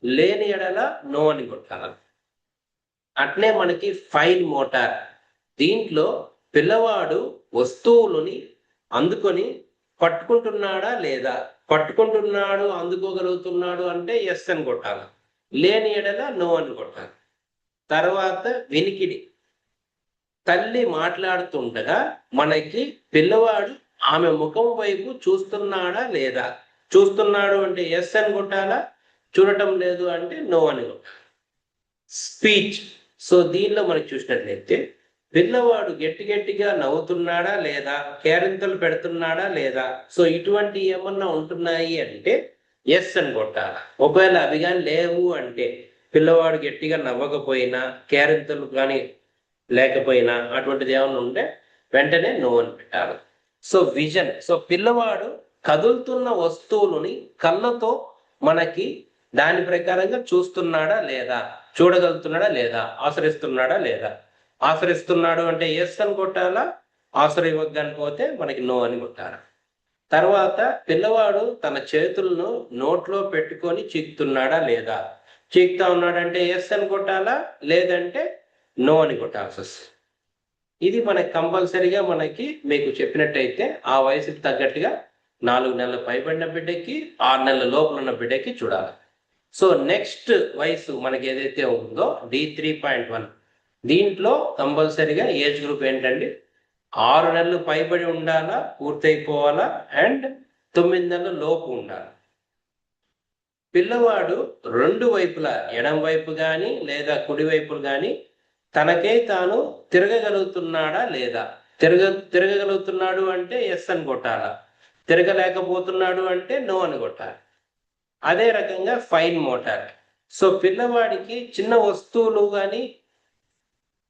లేని ఎడల నో అని కొట్టాల. అట్లే మనకి ఫైన్ మోటార్. దీంట్లో పిల్లవాడు వస్తువులని అందుకొని పట్టుకుంటున్నాడా లేదా. పట్టుకుంటున్నాడు, అందుకోగలుగుతున్నాడు అంటే ఎస్ అని కొట్టాలి, లేని ఎడల నో అని కొట్టాలి. తర్వాత వినికిడి. తల్లి మాట్లాడుతుండగా మనకి పిల్లవాడు ఆమె ముఖం వైపు చూస్తున్నాడా లేదా. చూస్తున్నాడు అంటే ఎస్ అని కొట్టాలా, చూడటం లేదు అంటే నో అని కొట్టాలి. స్పీచ్. సో దీనిలో మనకి చూసినట్లయితే పిల్లవాడు గట్టిగా నవ్వుతున్నాడా లేదా, కేరింతలు పెడుతున్నాడా లేదా, సో ఇటువంటి ఏమన్నా ఉంటున్నాయి అంటే ఎస్ అని కొట్టాలి. ఒకవేళ అవి కానీ లేవు అంటే, పిల్లవాడు గట్టిగా నవ్వకపోయినా, కేరింతలు కానీ లేకపోయినా, అటువంటిది ఏమన్నా ఉంటే వెంటనే నో అని పెట్టాలి. So vision. సో పిల్లవాడు కదులుతున్న వస్తువులని కళ్ళతో మనకి దాని ప్రకారంగా చూస్తున్నాడా లేదా, చూడగలుగుతున్నాడా లేదా, ఆచరిస్తున్నాడా లేదా. ఆచరిస్తున్నాడు అంటే ఎస్ అని కొట్టాలా, ఆచరివ్వకపోతే మనకి నో అని కొట్టాలి. తర్వాత పిల్లవాడు తన చేతులను నోట్లో పెట్టుకొని చీకుతున్నాడా లేదా, చీకుతా ఉన్నాడంటే ఎస్ అని కొట్టాలా, లేదంటే నో అని కొట్టాల్సి వస్తుంది. ఇది మనకి కంపల్సరీగా మనకి మీకు చెప్పినట్టయితే ఆ వయసుకి తగ్గట్టుగా 4 నెలల పైబడిన బిడ్డకి, 6 నెలల లోపల ఉన్న బిడ్డకి చూడాలి. సో నెక్స్ట్ వయసు మనకి ఏదైతే ఉందో D3.1, దీంట్లో కంపల్సరీగా ఏజ్ గ్రూప్ ఏంటండి, 6 నెలలు పైబడి ఉండాలా, పూర్తయిపోవాలా, అండ్ 9 నెలల లోపు ఉండాలి. పిల్లవాడు 2 వైపులా, ఎడం వైపు కానీ లేదా కుడి వైపులు కానీ తనకే తాను తిరగగలుగుతున్నాడా లేదా. తిరగగలుగుతున్నాడు అంటే ఎస్ అని కొట్టాలా, తిరగలేకపోతున్నాడు అంటే నో అని కొట్టాలి. అదే రకంగా ఫైన్ మోటార్. సో పిల్లవాడికి చిన్న వస్తువులు కానీ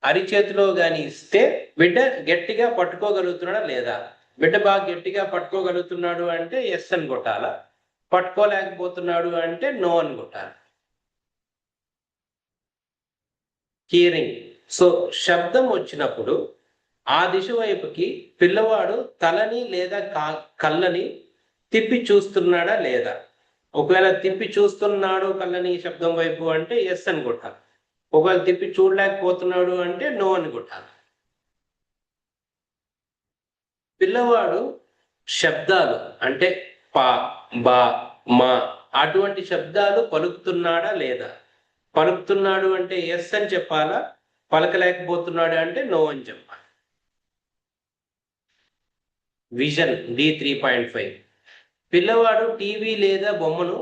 అరిచేతిలో కానీ ఇస్తే బిడ్డ గట్టిగా పట్టుకోగలుగుతున్నాడా లేదా. బిడ్డ బాగా గట్టిగా పట్టుకోగలుగుతున్నాడు అంటే ఎస్ అని కొట్టాలా, పట్టుకోలేకపోతున్నాడు అంటే నో అని కొట్టాలి. హియరింగ్. సో శబ్దం వచ్చినప్పుడు ఆ దిశ వైపుకి పిల్లవాడు తలని లేదా కళ్ళని తిప్పి చూస్తున్నాడా లేదా. ఒకవేళ తిప్పి చూస్తున్నాడు కళ్ళని శబ్దం వైపు అంటే ఎస్ అని కొట్టాలి. ఒకవేళ తిప్పి చూడలేకపోతున్నాడు అంటే నో అని కొట్టాలి. పిల్లవాడు శబ్దాలు అంటే పా, బా, మా అటువంటి శబ్దాలు పలుకుతున్నాడా లేదా. పలుకుతున్నాడు అంటే ఎస్ అని చెప్పాలా, పలకలేకపోతున్నాడు అంటే నో అని చెప్పాలి. Vision D3.5. పిల్లవాడు టీవీ లేదా బొమ్మను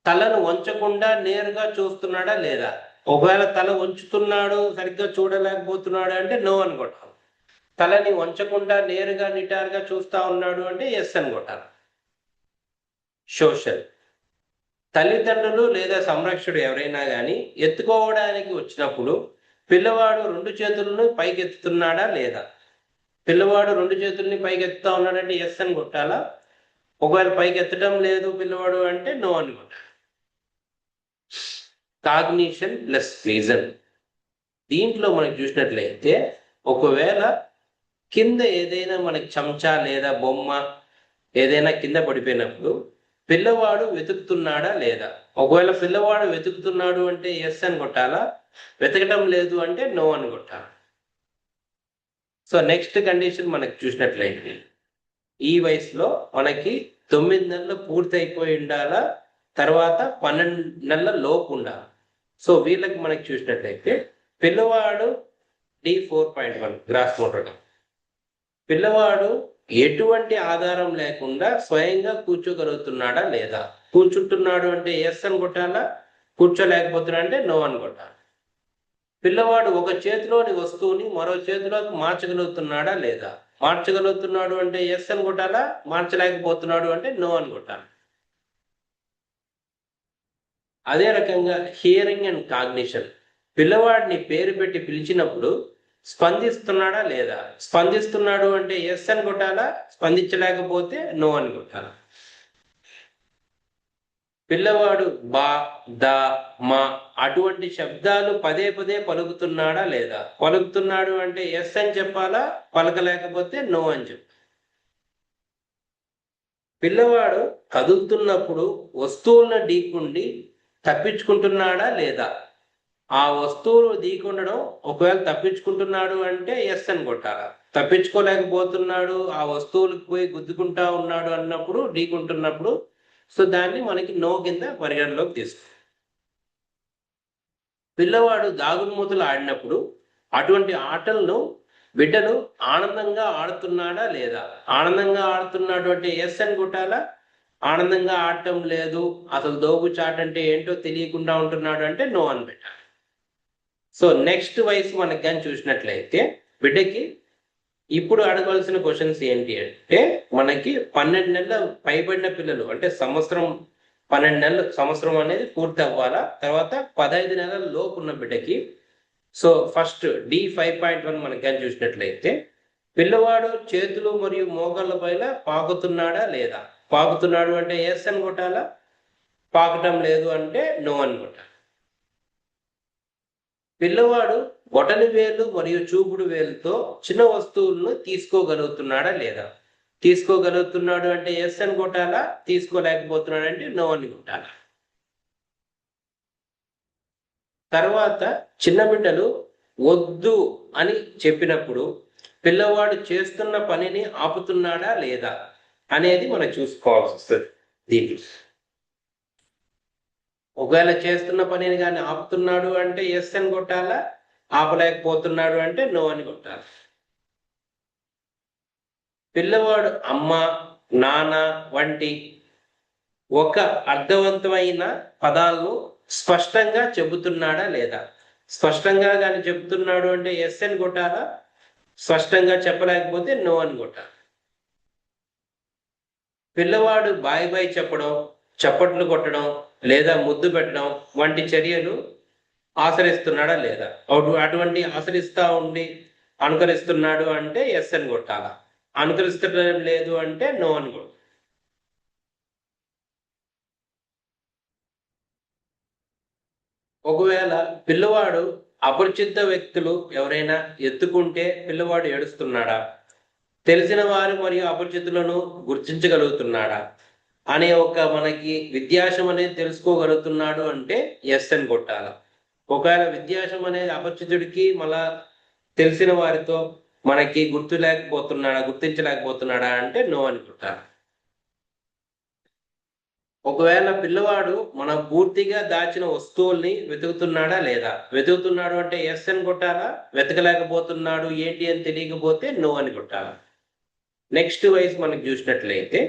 తలను వంచకుండా నేరుగా చూస్తున్నాడా లేదా. ఒకవేళ తల వంచుతున్నాడు, సరిగ్గా చూడలేకపోతున్నాడు అంటే నో అని కొట్టాలి. తలని వంచకుండా నేరుగా నిటారుగా చూస్తా ఉన్నాడు అంటే ఎస్ అని కొట్టాలి. సోషల్. తల్లిదండ్రులు లేదా సంరక్షకుడు ఎవరైనా కానీ ఎత్తుకోవడానికి వచ్చినప్పుడు పిల్లవాడు 2 చేతులను పైకెత్తుతున్నాడా లేదా. పిల్లవాడు 2 చేతుల్ని పైకెత్తుతా ఉన్నాడంటే ఎస్ అని కొట్టాలా. ఒకవేళ పైకెత్తడం లేదు పిల్లవాడు అంటే నో అని కొట్టాలి. Cognition plus reason. దీంట్లో మనకి చూసినట్లయితే ఒకవేళ కింద ఏదైనా మనకి చెంచా లేదా బొమ్మ ఏదైనా కింద పడిపోయినప్పుడు పిల్లవాడు వెతుకుతున్నాడా లేదా. ఒకవేళ పిల్లవాడు వెతుకుతున్నాడు అంటే ఎస్ అని కొట్టాలా, వెతకటం లేదు అంటే నో అని కొట్టాలి. సో నెక్స్ట్ కండిషన్ మనకి చూసినట్లయితే ఈ వయసులో మనకి 9 నెలలు పూర్తి అయిపోయి ఉండాలా, తర్వాత 12 నెలల లోపు ఉండాలి. సో వీళ్ళకి మనకి చూసినట్లయితే పిల్లవాడు D4.1 గ్రాస్ మోటార్. పిల్లవాడు ఎటువంటి ఆధారం లేకుండా స్వయంగా కూర్చోగలుగుతున్నాడా లేదా. కూర్చుంటున్నాడు అంటే ఎస్ అని కొట్టాలా, కూర్చోలేకపోతున్నాడు అంటే నో అని కొట్టాలి. పిల్లవాడు ఒక చేతిలోని వస్తువుని మరో చేతిలోకి మార్చగలుగుతున్నాడా లేదా. మార్చగలుగుతున్నాడు అంటే ఎస్ అని కొట్టాలా, మార్చలేకపోతున్నాడు అంటే నో అని కొట్టాలి. అదే రకంగా హియరింగ్ అండ్ కాగ్నిషన్. పిల్లవాడిని పేరు పెట్టి పిలిచినప్పుడు స్పందిస్తున్నాడా లేదా. స్పందిస్తున్నాడు అంటే ఎస్ అని కొట్టాలా, స్పందించలేకపోతే నో అని కొట్టాలా. పిల్లవాడు బా, దా, మా అటువంటి శబ్దాలు పదే పలుకుతున్నాడా లేదా. పలుకుతున్నాడు అంటే ఎస్ అని చెప్పాలా, పలకలేకపోతే నో అని చెప్పాలి. పిల్లవాడు కదులుతున్నప్పుడు వస్తువులను ఢీకుండి తప్పించుకుంటున్నాడా లేదా. ఆ వస్తువులు ఢీకొనడం ఒకవేళ తప్పించుకుంటున్నాడు అంటే ఎస్ అని కొట్టాలా. తప్పించుకోలేకపోతున్నాడు, ఆ వస్తువులకు పోయి గుద్దుకుంటా ఉన్నాడు అన్నప్పుడు, ఢీకుంటున్నప్పుడు, సో దాన్ని మనకి నో కింద పరిగణలోకి తీసుకుంటాం. పిల్లవాడు దాగుడుమూతలు ఆడినప్పుడు అటువంటి ఆటలను బిడ్డలు ఆనందంగా ఆడుతున్నాడా లేదా. ఆనందంగా ఆడుతున్నాడు అంటే ఎస్ అని కొట్టాలా, ఆనందంగా ఆడటం లేదు, అసలు దోబుచాట్ అంటే ఏంటో తెలియకుండా ఉంటున్నాడు అంటే నో అని పెట్టాలి. సో నెక్స్ట్ వయసు మనకి కానీ చూసినట్లయితే బిడ్డకి ఇప్పుడు అడగవలసిన క్వశ్చన్స్ ఏంటి అంటే, మనకి 12 నెలల పైబడిన పిల్లలు అంటే సంవత్సరం, 12 నెలలు సంవత్సరం అనేది పూర్తి అవ్వాలా, తర్వాత 15 నెలల లోపు ఉన్న బిడ్డకి. సో ఫస్ట్ D5.1 మనకి కానీ చూసినట్లయితే, పిల్లవాడు చేతులు మరియు మోకాళ్ళ పైన పాకుతున్నాడా లేదా. పాకుతున్నాడు అంటే ఎస్ అని కొట్టాలా, పాకటం లేదు అంటే నో అని కొట్టాలి. పిల్లవాడు బొటని వేలు మరియు చూపుడు వేలుతో చిన్న వస్తువులను తీసుకోగలుగుతున్నాడా లేదా. తీసుకోగలుగుతున్నాడు అంటే ఎస్ అని కొట్టాలా, తీసుకోలేకపోతున్నాడు అంటే నో అని కొట్టాలా. తర్వాత చిన్న బిడ్డలు వద్దు అని చెప్పినప్పుడు పిల్లవాడు చేస్తున్న పనిని ఆపుతున్నాడా లేదా అనేది మనం చూసుకోవాల్సి వస్తుంది. దీన్ని ఒకవేళ చేస్తున్న పనిని కానీ ఆపుతున్నాడు అంటే ఎస్ అని కొట్టాలా, ఆపలేకపోతున్నాడు అంటే నో అని కొట్టాలి. పిల్లవాడు అమ్మ, నాన్న వంటి ఒక అర్థవంతమైన పదాలను స్పష్టంగా చెబుతున్నాడా లేదా. స్పష్టంగా కానీ చెబుతున్నాడు అంటే ఎస్ అని కొట్టాలా, స్పష్టంగా చెప్పలేకపోతే నో అని కొట్టాలి. పిల్లవాడు బాయ్ బాయ్ చెప్పడం, చప్పట్లు కొట్టడం లేదా ముద్దు పెట్టడం వంటి చర్యలు ఆచరిస్తున్నాడా లేదా. అటువంటి ఆచరిస్తా ఉండి అనుకరిస్తున్నాడు అంటే ఎస్ అని కొట్టాలా, అనుకరిస్తడం లేదు అంటే నో అని కొట్టాలి. ఒకవేళ పిల్లవాడు అపరిచిత వ్యక్తులు ఎవరైనా ఎత్తుకుంటే పిల్లవాడు ఏడుస్తున్నాడా, తెలిసిన వారు మరియు అపరిచితులను గుర్తించగలుగుతున్నాడా అనే ఒక మనకి వ్యత్యాసం అనేది తెలుసుకోగలుగుతున్నాడు అంటే ఎస్ అని కొట్టాల. ఒకవేళ వ్యత్యాసం అనేది అపరిచితుడికి మళ్ళా తెలిసిన వారితో మనకి గుర్తించలేకపోతున్నాడా అంటే నో అని కొట్టాలి. ఒకవేళ పిల్లవాడు మనం పూర్తిగా దాచిన వస్తువుల్ని వెతుకుతున్నాడా లేదా. వెతుకుతున్నాడు అంటే ఎస్ అని కొట్టాలా, వెతకలేకపోతున్నాడు ఏంటి అని తెలియకపోతే నో అని కొట్టాలా. నెక్స్ట్ వయసు మనకి చూసినట్లయితే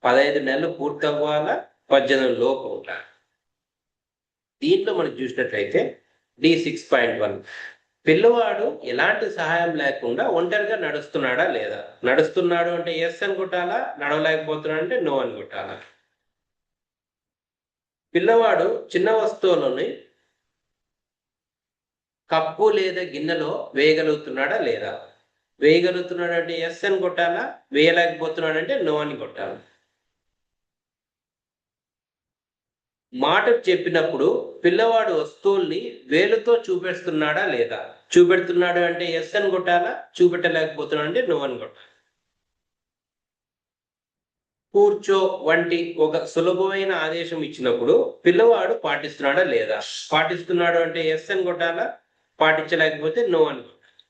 15 నెలలు పూర్తి అవ్వాలా, 18 లోపు ఉండాలి. దీంట్లో మనకి చూసినట్లయితే D6.1 పిల్లవాడు ఎలాంటి సహాయం లేకుండా ఒంటరిగా నడుస్తున్నాడా లేదా. నడుస్తున్నాడు అంటే ఎస్ అని కొట్టాలా, నడవలేకపోతున్నాడు అంటే నో అని కొట్టాలా. పిల్లవాడు చిన్న వస్తువులని కప్పు లేదా గిన్నెలో వేయగలుగుతున్నాడా లేదా. వేయగలుగుతున్నాడు అంటే ఎస్ అని కొట్టాలా, వేయలేకపోతున్నాడు అంటే నో అని కొట్టాలి. మాట చెప్పినప్పుడు పిల్లవాడు వస్తువుల్ని వేలుతో చూపెడుతున్నాడా లేదా. చూపెడుతున్నాడు అంటే ఎస్ అని కొట్టాలా, చూపెట్టలేకపోతున్నాడు అంటే నో అని కొట్టాలి. కూర్చో వంటి ఒక సులభమైన ఆదేశం ఇచ్చినప్పుడు పిల్లవాడు పాటిస్తున్నాడా లేదా. పాటిస్తున్నాడు అంటే ఎస్ అని కొట్టాలా, పాటించలేకపోతే నో అని కొట్టాలి.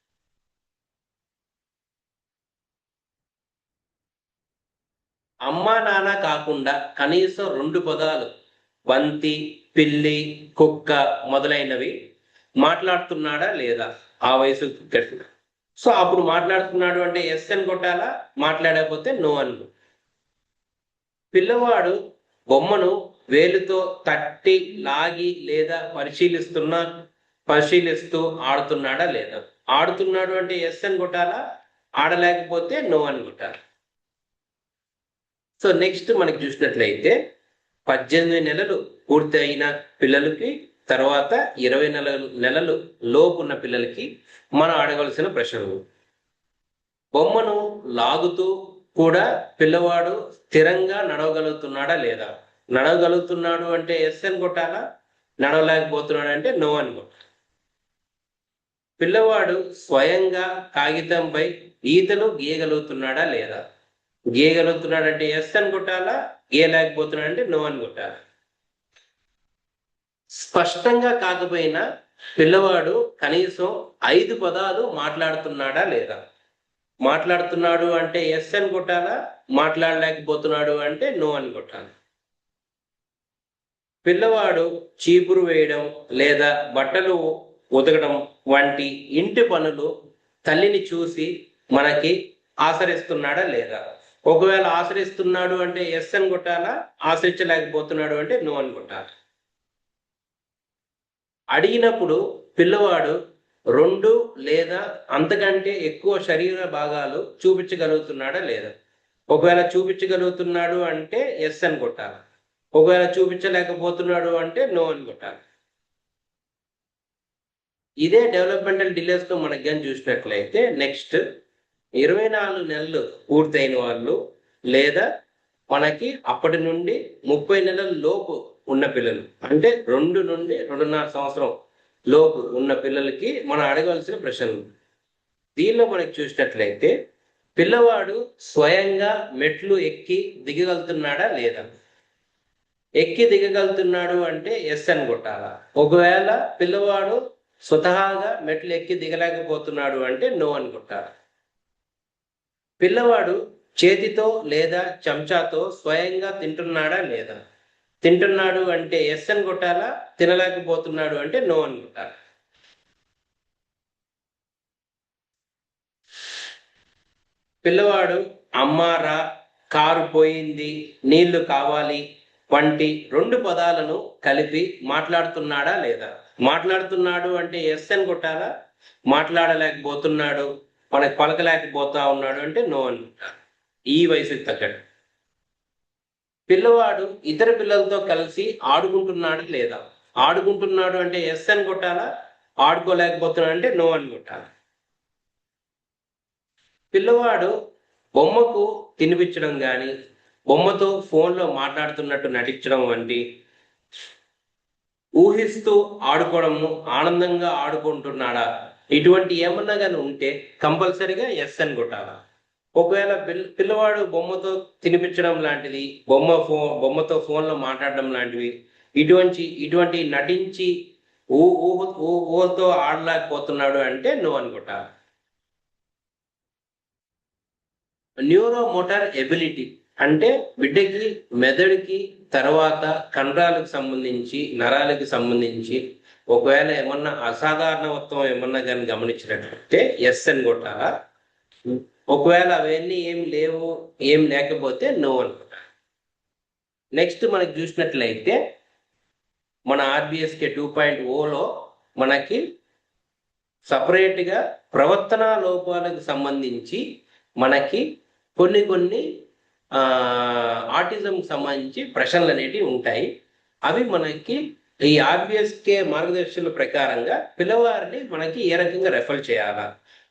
అమ్మా నాన్న కాకుండా కనీసం 2 పదాలు బంతి, పిల్లి, కుక్క మొదలైనవి మాట్లాడుతున్నాడా లేదా ఆ వయసు. సో అప్పుడు మాట్లాడుతున్నాడు అంటే ఎస్ అని కొట్టాలా, మాట్లాడకపోతే నో అని. పిల్లవాడు బొమ్మను వేలుతో తట్టి లాగి లేదా పరిశీలిస్తూ ఆడుతున్నాడా లేదా. ఆడుతున్నాడు అంటే ఎస్ అని కొట్టాలా, ఆడలేకపోతే నో అని కొట్టాలి. సో నెక్స్ట్ మనకి చూసినట్లయితే 18 నెలలు పూర్తి అయిన పిల్లలకి, తర్వాత 20 నెలలు లోపు ఉన్న పిల్లలకి మనం అడగవలసిన ప్రశ్నలు. బొమ్మను లాగుతూ కూడా పిల్లవాడు స్థిరంగా నడవగలుగుతున్నాడా లేదా. నడవగలుగుతున్నాడు అంటే ఎస్ అని కొట్టాలా, నడవలేకపోతున్నాడు అంటే నో అని కొట్టాలి. పిల్లవాడు స్వయంగా కాగితంపై గీతలు గీయగలుగుతున్నాడా లేదా. గీయగలుగుతున్నాడు అంటే ఎస్ అని కొట్టాలా, గీయలేకపోతున్నాడు అంటే నో అని కొట్టాలి. స్పష్టంగా కాకపోయినా పిల్లవాడు కనీసం 5 పదాలు మాట్లాడుతున్నాడా లేదా. మాట్లాడుతున్నాడు అంటే ఎస్ అని కొట్టాలా, మాట్లాడలేకపోతున్నాడు అంటే నో అని కొట్టాలి. పిల్లవాడు చీపురు వేయడం లేదా బట్టలు ఉతకడం వంటి ఇంటి పనులు తల్లిని చూసి మనకి ఆచరిస్తున్నాడా లేదా. ఒకవేళ ఆశ్రయిస్తున్నాడు అంటే ఎస్ అని కొట్టాలా, ఆశ్రయించలేకపోతున్నాడు అంటే నో అని కొట్టాలి. అడిగినప్పుడు పిల్లవాడు 2 లేదా అంతకంటే ఎక్కువ శరీర భాగాలు చూపించగలుగుతున్నాడా లేదా? ఒకవేళ చూపించగలుగుతున్నాడు అంటే ఎస్ అని కొట్టాలి. ఒకవేళ చూపించలేకపోతున్నాడు అంటే నో అని కొట్టాలి. ఇదే డెవలప్మెంటల్ డిలేస్ తో మనకి కానీ చూసినట్లయితే నెక్స్ట్ 24 నెలలు పూర్తయిన వాళ్ళు లేదా మనకి అప్పటి నుండి 30 నెలల లోపు ఉన్న పిల్లలు, అంటే 2 నుండి 2.5 సంవత్సరం లోపు ఉన్న పిల్లలకి మనం అడగవలసిన ప్రశ్నలు. దీనిలో మనకి చూసినట్లయితే పిల్లవాడు స్వయంగా మెట్లు ఎక్కి దిగగలుగుతున్నాడా లేదా? ఎక్కి దిగగలుగుతున్నాడు అంటే ఎస్ అని కొట్టాలా. ఒకవేళ పిల్లవాడు స్వతహాగా మెట్లు ఎక్కి దిగలేకపోతున్నాడు అంటే నో అని కొట్టాలి. పిల్లవాడు చేతితో లేదా చెంచాతో స్వయంగా తింటున్నాడా లేదా? తింటున్నాడు అంటే ఎస్ అని కొట్టాలా, తినలేకపోతున్నాడు అంటే నో అని కొట్టాలి. పిల్లవాడు అమ్మారా, కారు పోయింది, నీళ్లు కావాలి వంటి 2 పదాలను కలిపి మాట్లాడుతున్నాడా లేదా? మాట్లాడుతున్నాడు అంటే ఎస్ అని కొట్టాలా, మాట్లాడలేకపోతున్నాడు, మనకు పలకలేకపోతా ఉన్నాడు అంటే నో అని కొట్టాలి. ఈ వయసుకి తగ్గట్టు. పిల్లవాడు ఇతర పిల్లలతో కలిసి ఆడుకుంటున్నాడు లేదా? ఆడుకుంటున్నాడు అంటే ఎస్ అని కొట్టాలా, ఆడుకోలేకపోతున్నాడు అంటే నో అని కొట్టాలి. పిల్లవాడు బొమ్మకు తినిపించడం కానీ, బొమ్మతో ఫోన్లో మాట్లాడుతున్నట్టు నటించడం వంటి ఊహిస్తూ ఆడుకోవడము, ఆనందంగా ఆడుకుంటున్నాడా, ఇటువంటి ఏమన్నా కానీ ఉంటే కంపల్సరిగా ఎస్ అని కొట్టాలా. ఒకవేళ పిల్లవాడు బొమ్మతో తినిపించడం లాంటిది, బొమ్మతో ఫోన్లో మాట్లాడడం లాంటివి, ఇటువంటి నటించి ఊహతో ఆడలేకపోతున్నాడు అంటే నో అని కొట్టాలి. న్యూరో మోటార్ ఎబిలిటీ అంటే బిడ్డకి మెదడుకి తర్వాత కండరాలకు సంబంధించి, నరాలకు సంబంధించి ఒకవేళ ఏమన్నా అసాధారణత్వం ఏమన్నా కానీ గమనించినట్లయితే ఎస్ అని కొట్టాలా. ఒకవేళ అవన్నీ ఏం లేకపోతే నో అనుకుంటా. నెక్స్ట్ మనకి చూసినట్లయితే మన ఆర్బిఎస్కే 2.0లో మనకి సపరేట్గా ప్రవర్తనా లోపాలకు సంబంధించి మనకి కొన్ని ఆటిజంకి సంబంధించి ప్రశ్నలు అనేటివి ఉంటాయి. అవి మనకి ఈ ఆర్బిఎస్కే మార్గదర్శకుల ప్రకారంగా పిల్లవారిని మనకి ఏ రకంగా రెఫర్ చేయాలా,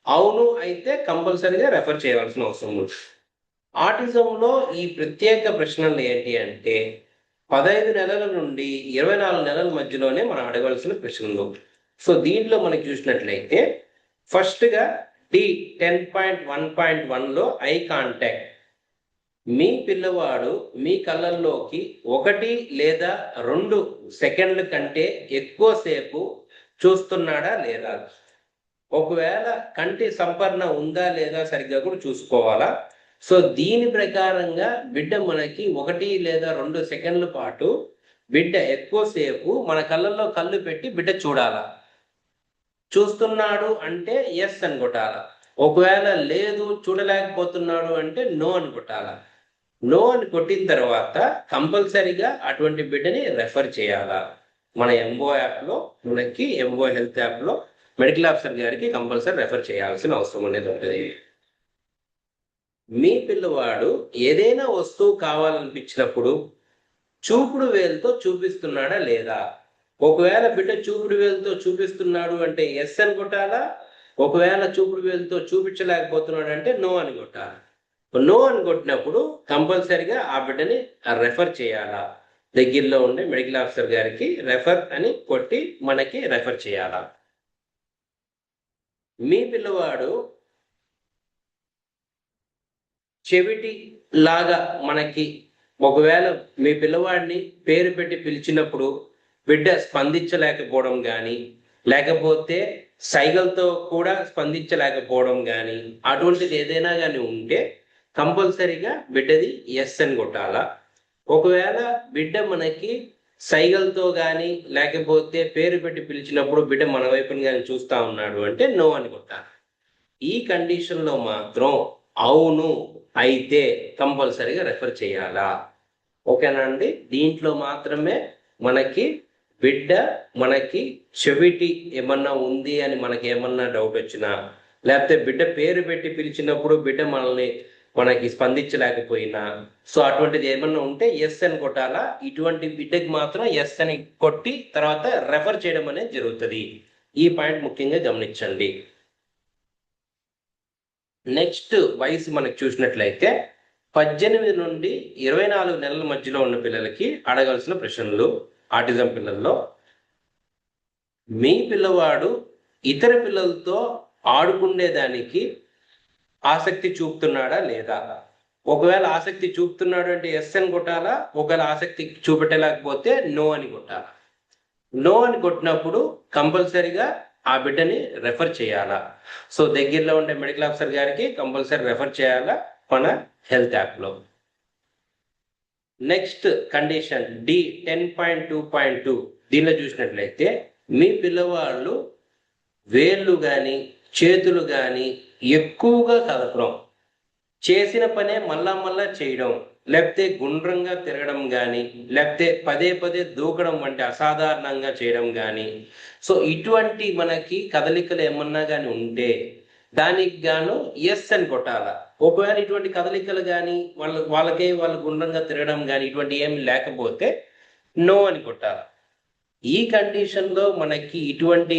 అవును అయితే కంపల్సరీగా రెఫర్ చేయవలసిన అవసరం ఉంది. ఆటిజంలో ఈ ప్రత్యేక ప్రశ్నలు ఏంటి అంటే 15 నెలల నుండి 24 నెలల మధ్యలోనే మనం అడగవలసిన ప్రశ్నలు. సో దీంట్లో మనకి చూసినట్లయితే ఫస్ట్గా D10.1.1లో ఐ కాంటాక్ట్. మీ పిల్లవాడు మీ కళ్ళల్లోకి 1 లేదా 2 సెకండ్ల కంటే ఎక్కువసేపు చూస్తున్నాడా లేదా? ఒకవేళ కంటి సంపర్ణ ఉందా లేదా సరిగ్గా కూడా చూసుకోవాలా. సో దీని ప్రకారంగా బిడ్డ మనకి 1 లేదా 2 సెకండ్ల పాటు బిడ్డ ఎక్కువసేపు మన కళ్ళల్లో కళ్ళు పెట్టి బిడ్డ చూడాలా. చూస్తున్నాడు అంటే ఎస్ అని కొట్టాలా. ఒకవేళ లేదు చూడలేకపోతున్నాడు అంటే నో అని కొట్టాలా. నో అని కొట్టిన తర్వాత కంపల్సరీగా అటువంటి బిడ్డని రెఫర్ చేయాలా. మన ఎంఓ యాప్లో, మనకి ఎంఓ హెల్త్ యాప్లో మెడికల్ ఆఫీసర్ గారికి కంపల్సరీ రెఫర్ చేయాల్సిన అవసరం అనేది ఉంటుంది. మీ పిల్లవాడు ఏదైనా వస్తువు కావాలనిపించినప్పుడు చూపుడు వేలుతో చూపిస్తున్నాడా లేదా? ఒకవేళ బిడ్డ చూపుడు వేలుతో చూపిస్తున్నాడు అంటే ఎస్ అని కొట్టాలా. ఒకవేళ చూపుడు వేలుతో చూపించలేకపోతున్నాడు అంటే నో అని కొట్టాలి. నో అని కొట్టినప్పుడు కంపల్సరిగా ఆ బిడ్డని రెఫర్ చేయాలా. దగ్గరలో ఉండే మెడికల్ ఆఫీసర్ గారికి రెఫర్ అని కొట్టి మనకి రెఫర్ చేయాలా. మీ పిల్లవాడు చెవిటి లాగా మనకి ఒకవేళ మీ పిల్లవాడిని పేరు పెట్టి పిలిచినప్పుడు బిడ్డ స్పందించలేకపోవడం కానీ, లేకపోతే సైగలతో కూడా స్పందించలేకపోవడం కానీ, అటువంటిది ఏదైనా కానీ ఉంటే కంపల్సరీగా బిడ్డది ఎస్ అని కొట్టాలా. ఒకవేళ బిడ్డ మనకి సైగలతో కానీ లేకపోతే పేరు పెట్టి పిలిచినప్పుడు బిడ్డ మన వైపుని కానీ చూస్తా ఉన్నాడు అంటే నో అని కొట్టాలి. ఈ కండిషన్లో మాత్రం అవును అయితే కంపల్సరీగా రెఫర్ చేయాలా. ఓకేనా అండి? దీంట్లో మాత్రమే మనకి బిడ్డ మనకి చెవిటి ఏమన్నా ఉంది అని మనకి ఏమన్నా డౌట్ వచ్చినా, లేకపోతే బిడ్డ పేరు పెట్టి పిలిచినప్పుడు బిడ్డ మనకి స్పందించలేకపోయినా, సో అటువంటిది ఏమన్నా ఉంటే ఎస్ అని కొట్టాలా. ఇటువంటి బిడ్డకి మాత్రం ఎస్ అని కొట్టి తర్వాత రెఫర్ చేయడం అనేది జరుగుతుంది. ఈ పాయింట్ ముఖ్యంగా గమనించండి. నెక్స్ట్ వయసు మనకు చూసినట్లయితే 18 నుండి 24 నెలల మధ్యలో ఉన్న పిల్లలకి అడగాల్సిన ప్రశ్నలు. ఆటిజం పిల్లల్లో మీ పిల్లవాడు ఇతర పిల్లలతో ఆడుకునేదానికి ఆసక్తి చూపుతున్నాడా లేదా? ఒకవేళ ఆసక్తి చూపుతున్నాడు అంటే ఎస్ అని కొట్టాలా. ఒకవేళ ఆసక్తి చూపెట్టలేకపోతే నో అని కొట్టాలా. నో అని కొట్టినప్పుడు కంపల్సరీగా ఆ బిడ్డని రెఫర్ చేయాలా. సో దగ్గరలో ఉండే మెడికల్ ఆఫీసర్ గారికి కంపల్సరీ రెఫర్ చేయాలా మన హెల్త్ యాప్లో. నెక్స్ట్ కండిషన్ డి 10.2.2 దీనిలో చూసినట్లయితే మీ పిల్లవాళ్ళు వేళ్ళు కానీ చేతులు కానీ ఎక్కువగా కదపడం, చేసిన పనే మళ్ళా మళ్ళా చేయడం, లేకపోతే గుండ్రంగా తిరగడం కానీ, లేకపోతే పదే పదే దూకడం వంటి అసాధారణంగా చేయడం కానీ, సో ఇటువంటి మనకి కదలికలు ఏమన్నా కానీ ఉంటే దానికి గాను ఎస్ అని కొట్టాల. ఒకవేళ ఇటువంటి కదలికలు కానీ వాళ్ళు గుండ్రంగా తిరగడం కానీ ఇటువంటి ఏమి లేకపోతే నో అని కొట్టాల. ఈ కండిషన్లో మనకి ఇటువంటి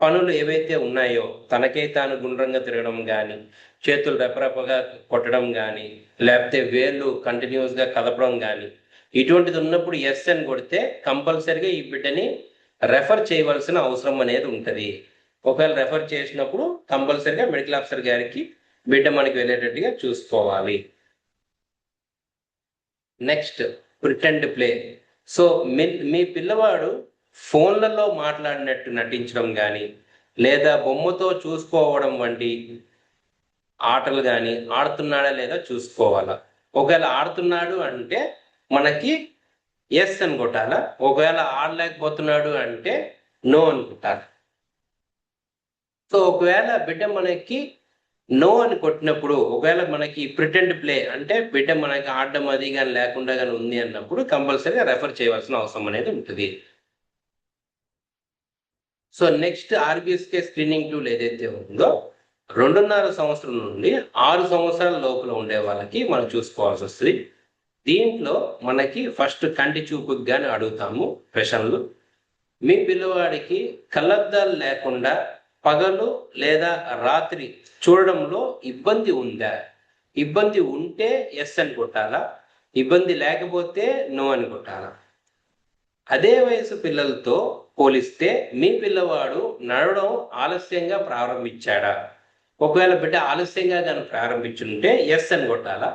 పనులు ఏవైతే ఉన్నాయో, తనకే తాను గుండ్రంగా తిరగడం కానీ, చేతులు రెపరెపగా కొట్టడం కానీ, లేకపోతే వేళ్ళు కంటిన్యూస్గా కదపడం కానీ, ఇటువంటిది ఉన్నప్పుడు ఎస్ అని కొడితే కంపల్సరిగా ఈ బిడ్డని రెఫర్ చేయవలసిన అవసరం అనేది ఉంటుంది. ఒకవేళ రెఫర్ చేసినప్పుడు కంపల్సరిగా మెడికల్ ఆఫీసర్ గారికి బిడ్డ మనకి వెళ్ళేటట్టుగా చూసుకోవాలి. Next pretend play. సో మీ పిల్లవాడు ఫోన్లలో మాట్లాడినట్టు నటించడం కానీ, లేదా బొమ్మతో చూసుకోవడం వంటి ఆటలు కానీ ఆడుతున్నాడా లేదా చూసుకోవాలా. ఒకవేళ ఆడుతున్నాడు అంటే మనకి ఎస్ అని కొట్టాలా. ఒకవేళ ఆడలేకపోతున్నాడు అంటే నో అని కొట్టాలి. సో ఒకవేళ బిడ్డ మనకి నో అని కొట్టినప్పుడు, ఒకవేళ మనకి ప్రిటెండ్ ప్లే అంటే బిడ్డ మనకి ఆడడం అది కానీ లేకుండా కానీ ఉంది అన్నప్పుడు కంపల్సరీగా రెఫర్ చేయవలసిన అవసరం అనేది ఉంటుంది. So next RBSK screening tool ఏదైతే ఉందో 2.5 సంవత్సరం నుండి 6 సంవత్సరాల లోపల ఉండే వాళ్ళకి మనం చూసుకోవాల్సి వస్తుంది. దీంట్లో మనకి ఫస్ట్ కంటి చూపుకి కానీ అడుగుతాము ప్రశ్నలు. మీ పిల్లవాడికి కళ్ళద్దాలు లేకుండా పగలు లేదా రాత్రి చూడడంలో ఇబ్బంది ఉందా? ఇబ్బంది ఉంటే ఎస్ అని కొట్టాలా. ఇబ్బంది లేకపోతే నో అని కొట్టాలా. అదే వయసు పిల్లలతో పోలిస్తే మీ పిల్లవాడు నడవడం ఆలస్యంగా ప్రారంభించాడా? ఒకవేళ బిడ్డ ఆలస్యంగా కానీ ప్రారంభించుంటే ఎస్ అని కొట్టాలా.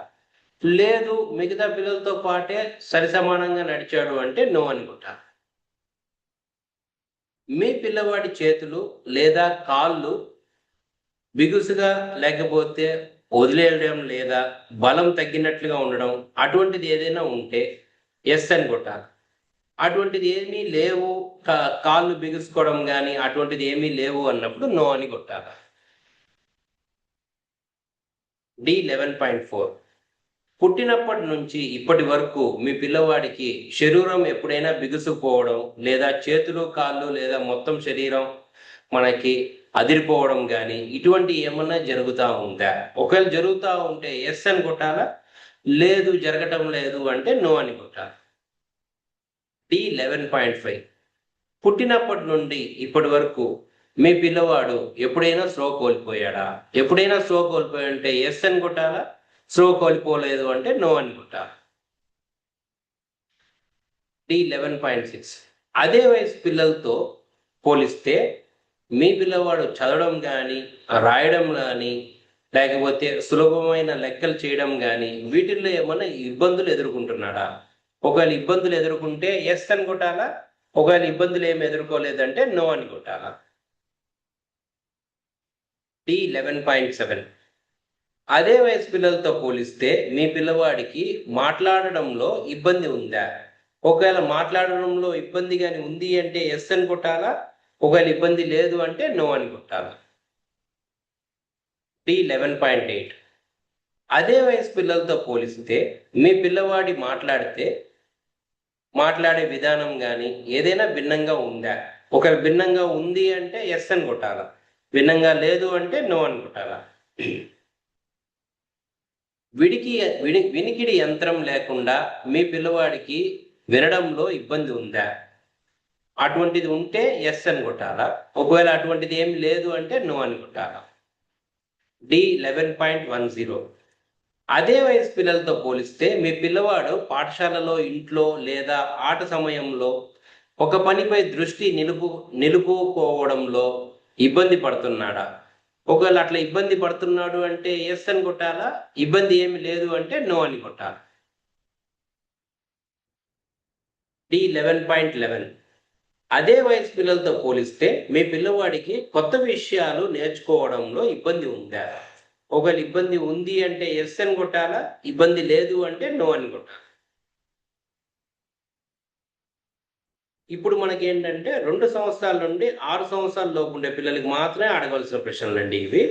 లేదు మిగతా పిల్లలతో పాటే సరిసమానంగా నడిచాడు అంటే నో అని కొట్టాలి. మీ పిల్లవాడి చేతులు లేదా కాళ్ళు బిగుసుగా లేకపోతే వదిలేయడం లేదా బలం తగ్గినట్లుగా ఉండడం అటువంటిది ఏదైనా ఉంటే ఎస్ అని కొట్టాలి. అటువంటిది ఏమీ లేవు, కాళ్ళు బిగుసుకోవడం కానీ అటువంటిది ఏమీ లేవు అన్నప్పుడు నో అని కొట్టాలి. డి 11.4 పుట్టినప్పటి నుంచి ఇప్పటి వరకు మీ పిల్లవాడికి శరీరం ఎప్పుడైనా బిగుసుకుపోవడం లేదా చేతులు కాళ్ళు లేదా మొత్తం శరీరం మనకి అదిరిపోవడం కానీ ఇటువంటి ఏమన్నా జరుగుతూ ఉందా? ఒకవేళ జరుగుతూ ఉంటే ఎస్ అని కొట్టాలా. లేదు జరగటం లేదు అంటే నో అని కొట్టాలి. డి 11.5 పుట్టినప్పటి నుండి ఇప్పటి వరకు మీ పిల్లవాడు ఎప్పుడైనా స్లో కోల్పోయాడా? ఎప్పుడైనా స్లో కోల్పోయి ఉంటే ఎస్ అని కొట్టాలా. స్లో కోల్పోలేదు అంటే నో అని కొట్టాలి. డి 11.6 అదే వయసు పిల్లలతో పోలిస్తే మీ పిల్లవాడు చదవడం కానీ రాయడం కానీ లేకపోతే సులభమైన లెక్కలు చేయడం కానీ వీటిల్లో ఏమన్నా ఇబ్బందులు ఎదుర్కొంటున్నాడా? ఒకవేళ ఇబ్బందులు ఎదుర్కొంటే ఎస్ అని కొట్టాలా. ఒకవేళ ఇబ్బందులు ఏమి ఎదుర్కోలేదంటే నో అని కొట్టాలా. డి 11.7 అదే వయసు పిల్లలతో పోలిస్తే మీ పిల్లవాడికి మాట్లాడడంలో ఇబ్బంది ఉందా? ఒకవేళ మాట్లాడడంలో ఇబ్బంది కానీ ఉంది అంటే ఎస్ అని కొట్టాలా. ఒకవేళ ఇబ్బంది లేదు అంటే నో అని కొట్టాలా. డి 11.8. అదే వయసు పిల్లలతో పోలిస్తే మీ పిల్లవాడి మాట్లాడే విధానం కానీ ఏదైనా భిన్నంగా ఉందా? ఒకవేళ భిన్నంగా ఉంది అంటే ఎస్ అని కొట్టాలా, భిన్నంగా లేదు అంటే నో అని కొట్టాలా. వినికిడి యంత్రం లేకుండా మీ పిల్లవాడికి వినడంలో ఇబ్బంది ఉందా? అటువంటిది ఉంటే ఎస్ అని కొట్టాలా, ఒకవేళ అటువంటిది ఏమి లేదు అంటే నో అని కొట్టాలా. డి 11.10. అదే వయసు పిల్లలతో పోలిస్తే మీ పిల్లవాడు పాఠశాలలో, ఇంట్లో లేదా ఆట సమయంలో ఒక పనిపై దృష్టి నిలుపుకోవడంలో ఇబ్బంది పడుతున్నాడా? ఒకవేళ అట్లా ఇబ్బంది పడుతున్నాడు అంటే ఎస్ అని కొట్టాలా, ఇబ్బంది ఏమి లేదు అంటే నో అని కొట్టాలి. డి 11.11. అదే వయసు పిల్లలతో పోలిస్తే మీ పిల్లవాడికి కొత్త విషయాలు నేర్చుకోవడంలో ఇబ్బంది ఉందా? ఒకవేళ ఇబ్బంది ఉంది అంటే ఎస్ అని కొట్టాలా, ఇబ్బంది లేదు అంటే నో అని కొట్టాలి. ఇప్పుడు మనకి ఏంటంటే 2 సంవత్సరాల నుండి 6 సంవత్సరాల లోపు ఉండే పిల్లలకి మాత్రమే అడగవలసిన ప్రశ్నలు అండి ఇవి.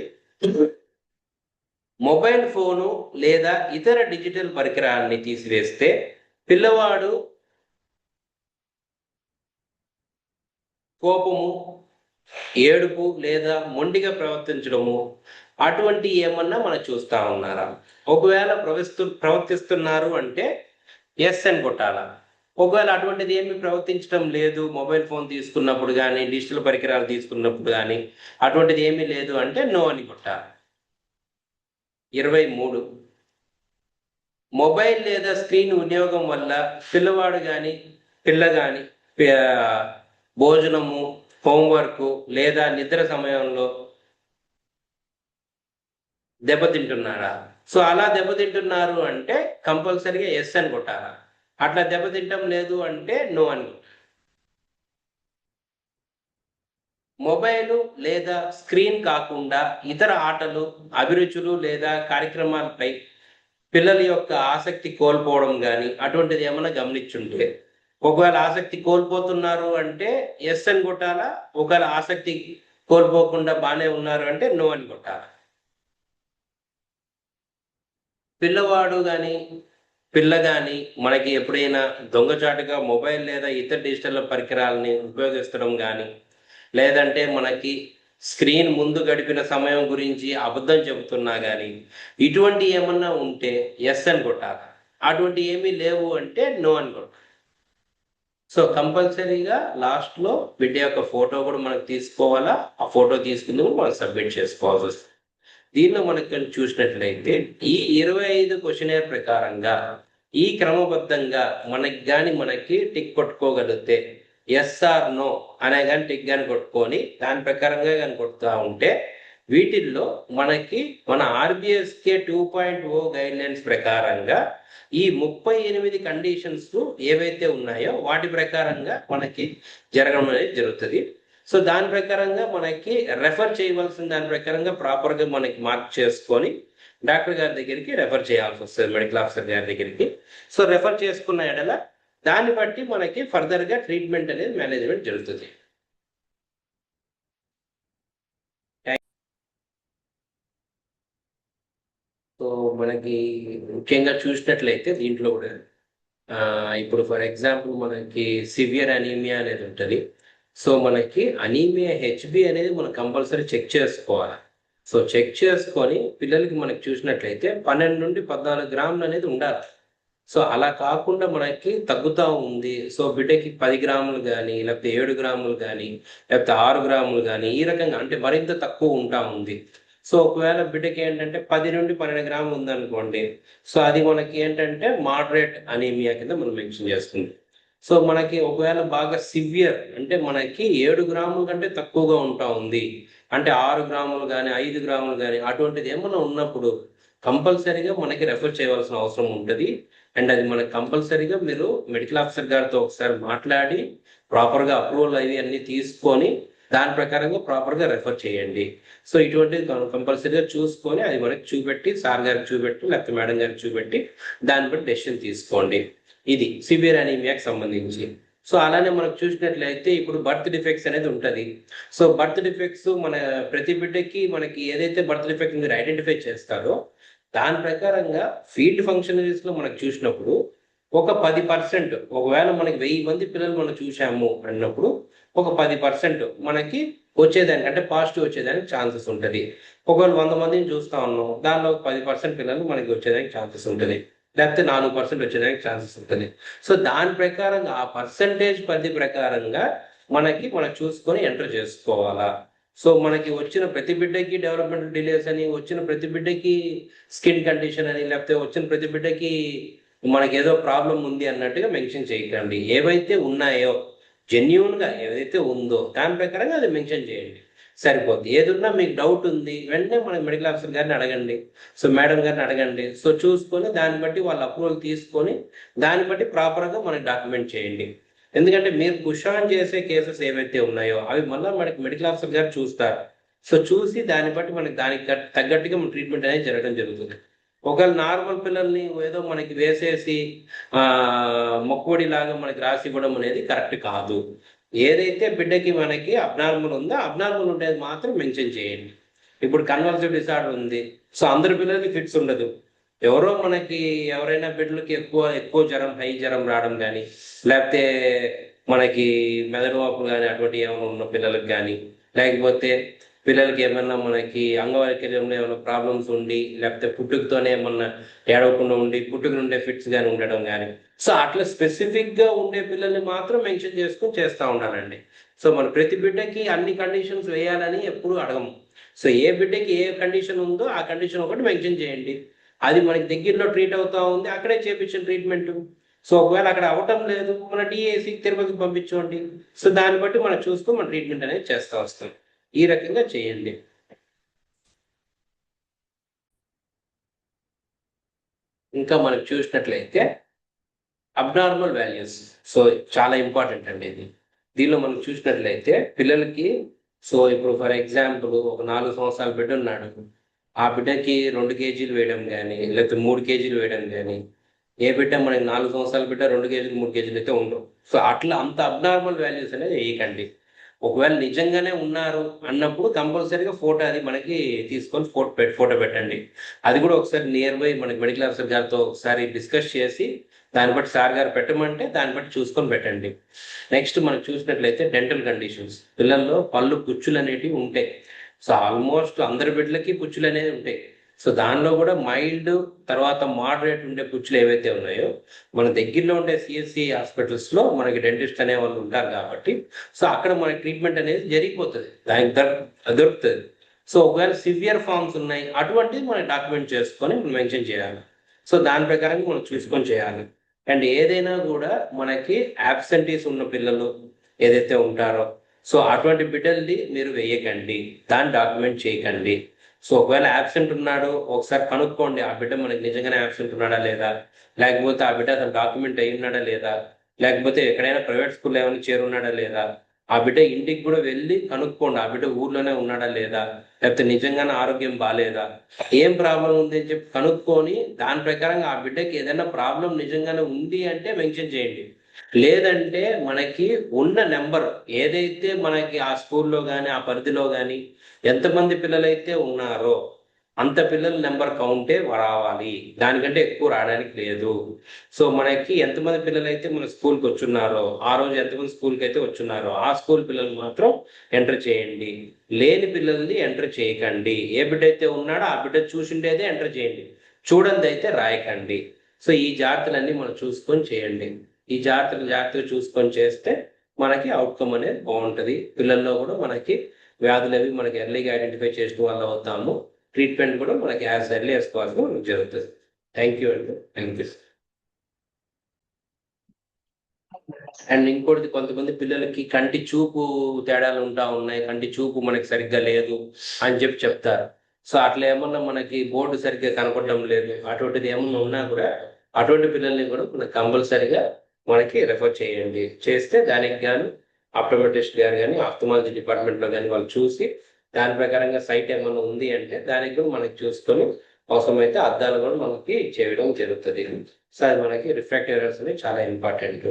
మొబైల్ ఫోను లేదా ఇతర డిజిటల్ పరికరాన్ని తీసివేస్తే పిల్లవాడు కోపము, ఏడుపు లేదా మొండిగా ప్రవర్తించడము అటువంటి ఏమన్నా మనం చూస్తా ఉన్నారా? ఒకవేళ ప్రవర్తిస్తున్నారు అంటే ఎస్ అని కొట్టాలా. ఒకవేళ అటువంటిది ఏమి ప్రవర్తించడం లేదు, మొబైల్ ఫోన్ తీసుకున్నప్పుడు కానీ డిజిటల్ పరికరాలు తీసుకున్నప్పుడు కానీ అటువంటిది ఏమీ లేదు అంటే నో అని కొట్టాలి. 23. మొబైల్ లేదా స్క్రీన్ వినియోగం వల్ల పిల్లవాడు కానీ పిల్ల కానీ భోజనము, హోంవర్క్ లేదా నిద్ర సమయంలో దెబ్బతింటున్నారా? సో అలా దెబ్బతింటున్నారు అంటే కంపల్సరీగా ఎస్ అని కొట్టాలా. అట్లా దెబ్బతింటం లేదు అంటే నో అని కొట్టాలి. మొబైలు లేదా స్క్రీన్ కాకుండా ఇతర ఆటలు, అభిరుచులు లేదా కార్యక్రమాలపై పిల్లల యొక్క ఆసక్తి కోల్పోవడం కానీ అటువంటిది ఏమైనా గమనించుంటే ఒకవేళ ఆసక్తి కోల్పోతున్నారు అంటే ఎస్ అని కొట్టాలా, ఒకవేళ ఆసక్తి కోల్పోకుండా బాగానే ఉన్నారు అంటే నో అని కొట్టాలా. పిల్లవాడు కానీ పిల్ల కానీ మనకి ఎప్పుడైనా దొంగచాటుగా మొబైల్ లేదా ఇతర డిజిటల్ పరికరాలని ఉపయోగిస్తడం కానీ లేదంటే మనకి స్క్రీన్ ముందు గడిపిన సమయం గురించి అబద్ధం చెబుతున్నా కానీ ఇటువంటి ఏమన్నా ఉంటే ఎస్ అని కొట్టాలి, అటువంటి ఏమీ లేవు అంటే నో అని కొట్టాలి. సో కంపల్సరీగా లాస్ట్లో బిడ్డ యొక్క ఫోటో కూడా మనకు తీసుకోవాలా, ఆ ఫోటో తీసుకుని మనం సబ్మిట్ చేసుకోవాల్సి వస్తుంది. దీనిలో మనకి చూసినట్లయితే ఈ 25 క్వశ్చనేర్ ప్రకారంగా ఈ క్రమబద్ధంగా మనకి టిక్ కొట్టుకోగలిగితే ఎస్ ఆర్ నో అనే కానీ టిక్ కానీ కొట్టుకొని దాని ప్రకారంగా కానీ కొడుతూ ఉంటే వీటిల్లో మనకి మన ఆర్బిఎస్కే 2.0 గైడ్ లైన్స్ ప్రకారంగా ఈ 38 కండిషన్స్ ఏవైతే ఉన్నాయో వాటి ప్రకారంగా మనకి జరగడం అనేది జరుగుతుంది. సో దాని ప్రకారంగా మనకి రెఫర్ చేయవలసిన దాని ప్రకారంగా ప్రాపర్గా మనకి మార్క్ చేసుకొని డాక్టర్ గారి దగ్గరికి రెఫర్ చేయాల్సి వస్తుంది, మెడికల్ ఆఫీసర్ గారి దగ్గరికి. సో రెఫర్ చేసుకున్న ఎడల దాన్ని బట్టి మనకి ఫర్దర్గా ట్రీట్మెంట్ అనేది మేనేజ్మెంట్ జరుగుతుంది. సో మనకి ముఖ్యంగా చూసినట్లయితే దీంట్లో కూడా ఇప్పుడు ఫర్ ఎగ్జాంపుల్ మనకి సివియర్ అనీమియా అనేది ఉంటుంది. సో మనకి అనీమియా హెచ్బి అనేది మనం కంపల్సరీ చెక్ చేసుకోవాలి. సో చెక్ చేసుకొని పిల్లలకి మనకి చూసినట్లయితే 12 నుండి 14 గ్రాములు అనేది ఉండాలి. సో అలా కాకుండా మనకి తగ్గుతూ ఉంది, సో బిడ్డకి 10 గ్రాములు కానీ లేకపోతే 7 గ్రాములు కానీ లేకపోతే 6 గ్రాములు కానీ ఈ రకంగా అంటే మరింత తక్కువ ఉంటా ఉంది. సో ఒకవేళ బిడ్డకి ఏంటంటే 10 నుండి 12 గ్రాములు ఉందనుకోండి, సో అది మనకి ఏంటంటే మోడరేట్ అనీమియా కింద మనం మెన్షన్ చేస్తుంది. సో మనకి ఒకవేళ బాగా సివియర్ అంటే మనకి 7 గ్రాముల కంటే తక్కువగా ఉంటా ఉంది అంటే 6 గ్రాములు కానీ 5 గ్రాములు కానీ అటువంటిది ఏమన్నా ఉన్నప్పుడు కంపల్సరీగా మనకి రెఫర్ చేయవలసిన అవసరం ఉంటుంది. అండ్ అది మనకి కంపల్సరీగా మీరు మెడికల్ ఆఫీసర్ గారితో ఒకసారి మాట్లాడి ప్రాపర్గా అప్రూవల్ అవి అన్ని తీసుకొని దాని ప్రకారంగా ప్రాపర్గా రెఫర్ చేయండి. సో ఇటువంటిది కంపల్సరీగా చూసుకొని అది మనకి చూపెట్టి సార్ గారికి చూపెట్టి లేకపోతే మేడం గారికి చూపెట్టి దాన్ని బట్టి డెసిషన్ తీసుకోండి. ఇది సివియర్ అనీమియాకి సంబంధించి. సో అలానే మనకు చూసినట్లయితే ఇప్పుడు బర్త్ డిఫెక్ట్స్ అనేది ఉంటుంది. సో బర్త్ డిఫెక్ట్స్ మన ప్రతి బిడ్డకి మనకి ఏదైతే బర్త్ డిఫెక్ట్ మీరు ఐడెంటిఫై చేస్తారో దాని ప్రకారంగా ఫీల్డ్ ఫంక్షనరీస్ లో మనకు చూసినప్పుడు ఒక 10%, ఒకవేళ మనకి 1000 మంది పిల్లలు మనం చూసాము అన్నప్పుడు ఒక 10% మనకి వచ్చేదానికి అంటే పాజిటివ్ వచ్చేదానికి ఛాన్సెస్ ఉంటుంది. ఒకవేళ 100 మందిని చూస్తా ఉన్నాం, దానిలో 10% పిల్లలు మనకి వచ్చేదానికి ఛాన్సెస్ ఉంటుంది, లేకపోతే 4% వచ్చేదానికి ఛాన్సెస్ ఉంటుంది. సో దాని ప్రకారంగా ఆ పర్సంటేజ్ పరిధి ప్రకారంగా మనం చూసుకొని ఎంటర్ చేసుకోవాలా. సో మనకి వచ్చిన ప్రతి బిడ్డకి డెవలప్మెంట్ డిలేస్ అని, వచ్చిన ప్రతి బిడ్డకి స్కిన్ కండిషన్ అని, లేకపోతే వచ్చిన ప్రతి బిడ్డకి మనకి ఏదో ప్రాబ్లం ఉంది అన్నట్టుగా మెన్షన్ చేయకండి. ఏవైతే ఉన్నాయో జెన్యున్ గా ఏదైతే ఉందో దాని ప్రకారంగా అది మెన్షన్ చేయండి, సరిపోద్ది. ఏదున్నా మీకు డౌట్ ఉంది వెంటనే మనకి మెడికల్ ఆఫీసర్ గారిని అడగండి, సో మేడం గారిని అడగండి. సో చూసుకొని దాన్ని బట్టి వాళ్ళ అప్రూవల్ తీసుకొని దాన్ని బట్టి ప్రాపర్గా మనకి డాక్యుమెంట్ చేయండి. ఎందుకంటే మీరు పుష్ ఆన్ చేసే కేసెస్ ఏవైతే ఉన్నాయో అవి మళ్ళీ మనకి మెడికల్ ఆఫీసర్ గారు చూస్తారు. సో చూసి దాన్ని బట్టి మనకి దానికి తగ్గట్టుగా మన ట్రీట్మెంట్ అనేది జరగడం జరుగుతుంది. ఒకవేళ నార్మల్ పిల్లల్ని ఏదో మనకి వేసేసి మొక్కుబడి లాగా మనకి రాసి ఇవ్వడం అనేది కరెక్ట్ కాదు. ఏదైతే బిడ్డకి మనకి అబ్నార్మల్ ఉందో అబ్నార్మల్ ఉండేది మాత్రం మెన్షన్ చేయండి. ఇప్పుడు కన్వల్సివ్ డిసార్డర్ ఉంది, సో అందరి పిల్లలకి ఫిట్స్ ఉండదు. ఎవరైనా బిడ్డలకి ఎక్కువ ఎక్కువ జ్వరం, హై జ్వరం రావడం కానీ, లేకపోతే మనకి మెదడు వాపు కానీ అటువంటి ఏమైనా ఉన్న పిల్లలకు కానీ, లేకపోతే పిల్లలకి ఏమన్నా మనకి అంగవైకల్యంలో ఏమైనా ప్రాబ్లమ్స్ ఉండి, లేకపోతే పుట్టుకతోనే ఏమన్నా ఏడవకుండా ఉండి పుట్టుక నుండే ఫిట్స్ కానీ ఉండడం కానీ, సో అట్లా స్పెసిఫిక్ గా ఉండే పిల్లల్ని మాత్రం మెన్షన్ చేసుకొని చేస్తూ ఉండాలండి. సో మన ప్రతి బిడ్డకి అన్ని కండిషన్స్ వేయాలని ఎప్పుడు అడగము. సో ఏ బిడ్డకి ఏ కండిషన్ ఉందో ఆ కండిషన్ ఒకటి మెన్షన్ చేయండి. అది మనకి దగ్గరలో ట్రీట్ అవుతా ఉంది, అక్కడే చేపించిన ట్రీట్మెంట్. సో ఒకవేళ అక్కడ అవటం లేదు, మన డిఏసి తిరుపతికి పంపించండి. సో దాన్ని బట్టి మనం చూస్తూ మన ట్రీట్మెంట్ అనేది చేస్తూ వస్తాం. ఈ రకంగా చేయండి. ఇంకా మనకు చూసినట్లయితే అబ్నార్మల్ వాల్యూస్, సో చాలా ఇంపార్టెంట్ అండి ఇది. దీనిలో మనం చూసినట్లయితే పిల్లలకి, సో ఇప్పుడు ఫర్ ఎగ్జాంపుల్ ఒక 4 సంవత్సరాల బిడ్డ ఉన్నాడు, ఆ బిడ్డకి 2 కేజీలు వేయడం కానీ, లేకపోతే 3 కేజీలు వేయడం కానీ, ఏ బిడ్డ మనకి 4 సంవత్సరాల బిడ్డ 2 కేజీలు 3 కేజీలు అయితే ఉండవు. సో అట్లా అంత అబ్నార్మల్ వాల్యూస్ అనేది వేయకండి. ఒకవేళ నిజంగానే ఉన్నారు అన్నప్పుడు కంపల్సరీగా ఫోటో అది మనకి తీసుకొని ఫోటో పెట్టండి. అది కూడా ఒకసారి నియర్ బై మనకి మెడికల్ ఆఫీసర్ గారితో ఒకసారి డిస్కస్ చేసి దాన్ని బట్టి సార్ గారు పెట్టమంటే దాన్ని బట్టి చూసుకొని పెట్టండి. నెక్స్ట్ మనకు చూసినట్లయితే డెంటల్ కండిషన్స్, పిల్లల్లో పళ్ళు పుచ్చులు అనేటివి ఉంటాయి. సో ఆల్మోస్ట్ అందరి బిడ్డలకి పుచ్చులు అనేవి ఉంటాయి. సో దానిలో కూడా మైల్డ్ తర్వాత మోడరేట్ ఉండే పుచ్చులు ఏవైతే ఉన్నాయో మన దగ్గరలో ఉండే సిఎస్సి హాస్పిటల్స్ లో మనకి డెంటిస్ట్ అనే వాళ్ళు ఉంటారు కాబట్టి, సో అక్కడ మనకి ట్రీట్మెంట్ అనేది జరిగిపోతుంది, దానికి దొరుకుతుంది. సో ఒకవేళ సివియర్ ఫార్మ్స్ ఉన్నాయి అటువంటిది మనం డాక్యుమెంట్ చేసుకొని మెన్షన్ చేయాలి. సో దాని ప్రకారంగా మనం చూసుకొని చేయాలి. అండ్ ఏదైనా కూడా మనకి యాబ్సెంటీస్ ఉన్న పిల్లలు ఏదైతే ఉంటారో, సో అటువంటి బిడ్డల్ని మీరు వేయకండి, దాన్ని డాక్యుమెంట్ చేయకండి. సో ఒకవేళ యాబ్సెంట్ ఉన్నాడు ఒకసారి కనుక్కోండి, ఆ బిడ్డ మనకి నిజంగానే యాబ్సెంట్ ఉన్నాడా లేదా, లేకపోతే ఆ బిడ్డ అసలు డాక్యుమెంట్ అయి ఉన్నాడా లేదా, లేకపోతే ఎక్కడైనా ప్రైవేట్ స్కూల్లో ఏమైనా చేరున్నాడా లేదా, ఆ బిడ్డ ఇంటికి కూడా వెళ్ళి కనుక్కోండి, ఆ బిడ్డ ఊర్లోనే ఉన్నాడా లేదా, లేకపోతే నిజంగానే ఆరోగ్యం బాగాలేదా, ఏం ప్రాబ్లం ఉంది అని చెప్పి కనుక్కొని దాని ప్రకారంగా ఆ బిడ్డకి ఏదైనా ప్రాబ్లం నిజంగానే ఉంది అంటే మెన్షన్ చేయండి. లేదంటే మనకి ఉన్న నెంబర్ ఏదైతే మనకి ఆ స్కూల్లో కానీ ఆ పరిధిలో కానీ ఎంతమంది పిల్లలైతే ఉన్నారో అంత పిల్లల నెంబర్ కౌంటే రావాలి, దానికంటే ఎక్కువ రావడానికి లేదు. సో మనకి ఎంతమంది పిల్లలైతే మన స్కూల్కి వచ్చున్నారో ఆ రోజు ఎంతమంది స్కూల్కి అయితే వచ్చున్నారో ఆ స్కూల్ పిల్లలు మాత్రం ఎంటర్ చేయండి, లేని పిల్లల్ని ఎంటర్ చేయకండి. ఏ బిడ్డ అయితే ఉన్నాడో ఆ బిడ్డ చూసిండేదే ఎంటర్ చేయండి, చూడండి అయితే రాయకండి. సో ఈ జాగ్రత్తలన్నీ మనం చూసుకొని చేయండి. ఈ జాగ్రత్తగా చూసుకొని చేస్తే మనకి అవుట్కమ్ అనేది బాగుంటుంది. పిల్లల్లో కూడా మనకి వ్యాధులు అవి మనకి ఎర్లీగా ఐడెంటిఫై చేయడం వల్ల అవుతాము, ట్రీట్మెంట్ కూడా మనకి యాజ్ ఎర్లీ యాజ్ పాసిబుల్ మనకు జరుగుతుంది. థ్యాంక్ యూ అండి, థ్యాంక్ యూ. అండ్ ఇంకోటి, కొంతమంది పిల్లలకి కంటి చూపు తేడాలు ఉన్నాయి, కంటి చూపు మనకి సరిగ్గా లేదు అని చెప్పి చెప్తారు. సో అట్లా ఏమన్నా మనకి బోర్డు సరిగ్గా కనపడడం లేదు అటువంటిది ఏమన్నా ఉన్నా కూడా అటువంటి పిల్లల్ని కూడా మనకి కంపల్సరిగా మనకి రెఫర్ చేయండి. చేస్తే దానికి గాను ఆప్టోమెట్రిస్ట్ గారు కానీ ఆప్థమాలజీ డిపార్ట్మెంట్లో కానీ వాళ్ళు చూసి దాని ప్రకారంగా సైట్ ఏమైనా ఉంది అంటే దానికి కూడా మనకి చూసుకొని అవసరమైతే అద్దాలు కూడా మనకి చేయడం జరుగుతుంది. సో అది మనకి రిఫ్రాక్టివ్ ఎర్రర్స్ అనేవి చాలా ఇంపార్టెంట్.